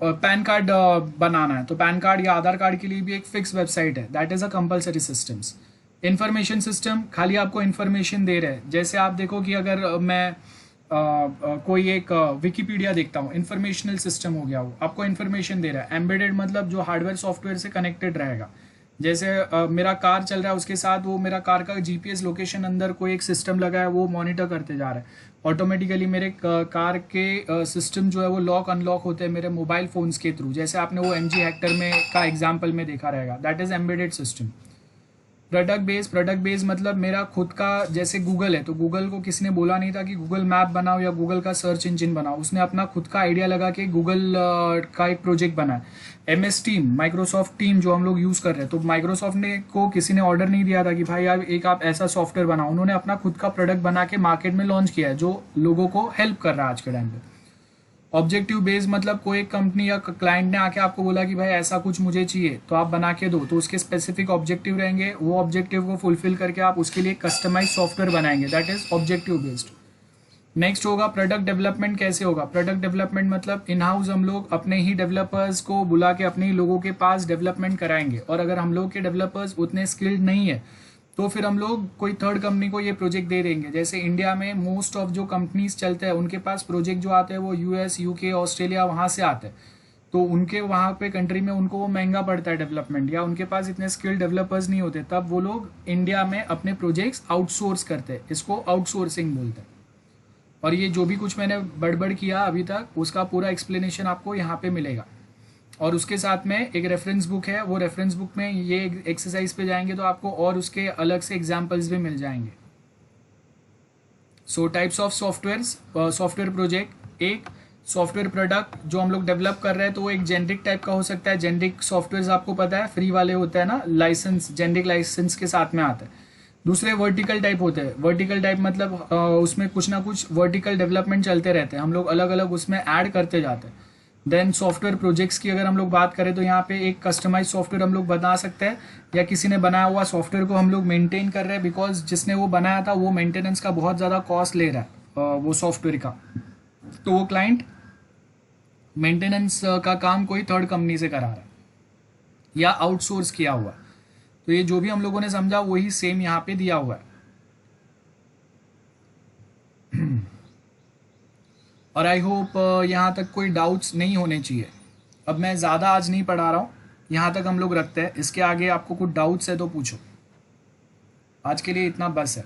पैन कार्ड बनाना है तो पैन कार्ड या आधार कार्ड के लिए भी एक फिक्स वेबसाइट है, that is a compulsory systems. Information system खाली आपको इन्फॉर्मेशन दे रहे हैं, जैसे आप देखो कि अगर मैं कोई एक विकीपीडिया देखता हूँ, इंफॉर्मेशनल सिस्टम हो गया, वो आपको इन्फॉर्मेशन दे रहा है। एम्बेडेड मतलब जो हार्डवेयर सॉफ्टवेयर से कनेक्टेड रहेगा, जैसे मेरा कार चल रहा है उसके साथ वो मेरा कार का जीपीएस लोकेशन अंदर कोई एक सिस्टम लगा है, वो मॉनिटर करते जा रहा है ऑटोमेटिकली। मेरे कार के सिस्टम जो है वो लॉक अनलॉक होते हैं मेरे मोबाइल फोन्स के थ्रू, जैसे आपने वो एमजी हेक्टर में का एग्जाम्पल में देखा रहेगा, that is embedded system. Product base मतलब मेरा खुद का, जैसे गूगल है तो गूगल को किसी ने बोला नहीं था कि गूगल मैप बनाओ या गूगल का सर्च इंजन बनाओ, उसने अपना खुद का आइडिया लगा के गूगल का एक प्रोजेक्ट बनाया। एमएस टीम, माइक्रोसॉफ्ट टीम जो हम लोग यूज़ कर रहे हैं, तो माइक्रोसॉफ्ट ने को किसी ने ऑर्डर नहीं दिया था कि भाई आप ऐसा सॉफ्टवेयर बनाओ, उन्होंने अपना खुद का प्रोडक्ट बना के मार्केट में लॉन्च किया है जो लोगों को हेल्प कर रहा है आज के टाइम पे। ऑब्जेक्टिव बेस्ड मतलब कोई एक कंपनी या क्लाइंट ने आके आपको बोला कि भाई ऐसा कुछ मुझे चाहिए तो आप बना के दो, तो उसके स्पेसिफिक ऑब्जेक्टिव रहेंगे, वो ऑब्जेक्टिव को फुलफिल करके आप उसके लिए कस्टमाइज सॉफ्टवेयर बनाएंगे, that is objective based. Next होगा प्रोडक्ट डेवलपमेंट। कैसे होगा प्रोडक्ट डेवलपमेंट? मतलब इन हाउस हम लोग अपने ही डेवलपर्स को बुला के अपने ही लोगों के पास डेवलपमेंट कराएंगे, और अगर हम लोग के डेवलपर्स उतने स्किल्ड नहीं है तो फिर हम लोग कोई थर्ड कंपनी को ये प्रोजेक्ट दे देंगे। जैसे इंडिया में मोस्ट ऑफ जो कंपनीज चलते हैं उनके पास प्रोजेक्ट जो आते हैं वो यूएस, यूके, ऑस्ट्रेलिया वहाँ से आते हैं, तो उनके वहाँ पे कंट्री में उनको वो महंगा पड़ता है डेवलपमेंट, या उनके पास इतने स्किल्ड डेवलपर्स नहीं होते, तब वो लोग इंडिया में अपने प्रोजेक्ट्स आउटसोर्स करते हैं, इसको आउटसोर्सिंग बोलते हैं। और ये जो भी कुछ मैंने बड़बड़ किया अभी तक उसका पूरा एक्सप्लेनेशन आपको यहाँ पे मिलेगा, और उसके साथ में एक रेफरेंस बुक है, वो रेफरेंस बुक में ये एक्सरसाइज पे जाएंगे तो आपको और उसके अलग से एग्जाम्पल्स भी मिल जाएंगे। सो टाइप्स ऑफ सॉफ्टवेयर प्रोजेक्ट। एक सॉफ्टवेयर प्रोडक्ट जो हम लोग डेवलप कर रहे हैं तो वो एक जेनरिक टाइप का हो सकता है। जेनरिक सॉफ्टवेयर आपको पता है फ्री वाले होते हैं ना, लाइसेंस, जेनरिक लाइसेंस के साथ में आता है। दूसरे वर्टिकल टाइप होते हैं। वर्टिकल टाइप मतलब उसमें कुछ ना कुछ वर्टिकल डेवलपमेंट चलते रहते हैं, हम लोग अलग अलग उसमें ऐड करते जाते हैं। देन सॉफ्टवेयर प्रोजेक्ट्स की अगर हम लोग बात करें तो यहाँ पे एक कस्टमाइज सॉफ्टवेयर हम लोग बना सकते हैं, या किसी ने बनाया हुआ सॉफ्टवेयर को हम लोग मेंटेन कर रहे हैं, बिकॉज जिसने वो बनाया था वो मेंटेनेंस का बहुत ज़्यादा कॉस्ट ले रहा है वो सॉफ्टवेयर का, तो वो क्लाइंट मेंटेनेंस का काम कोई थर्ड कंपनी से करा रहा है या आउटसोर्स किया हुआ। तो ये जो भी हम लोगों ने समझा वही सेम यहाँ पे दिया हुआ है। और आई होप यहाँ तक कोई डाउट्स नहीं होने चाहिए। अब मैं ज़्यादा आज नहीं पढ़ा रहा हूँ, यहाँ तक हम लोग रखते हैं, इसके आगे आपको कुछ डाउट्स है तो पूछो। आज के लिए इतना बस है।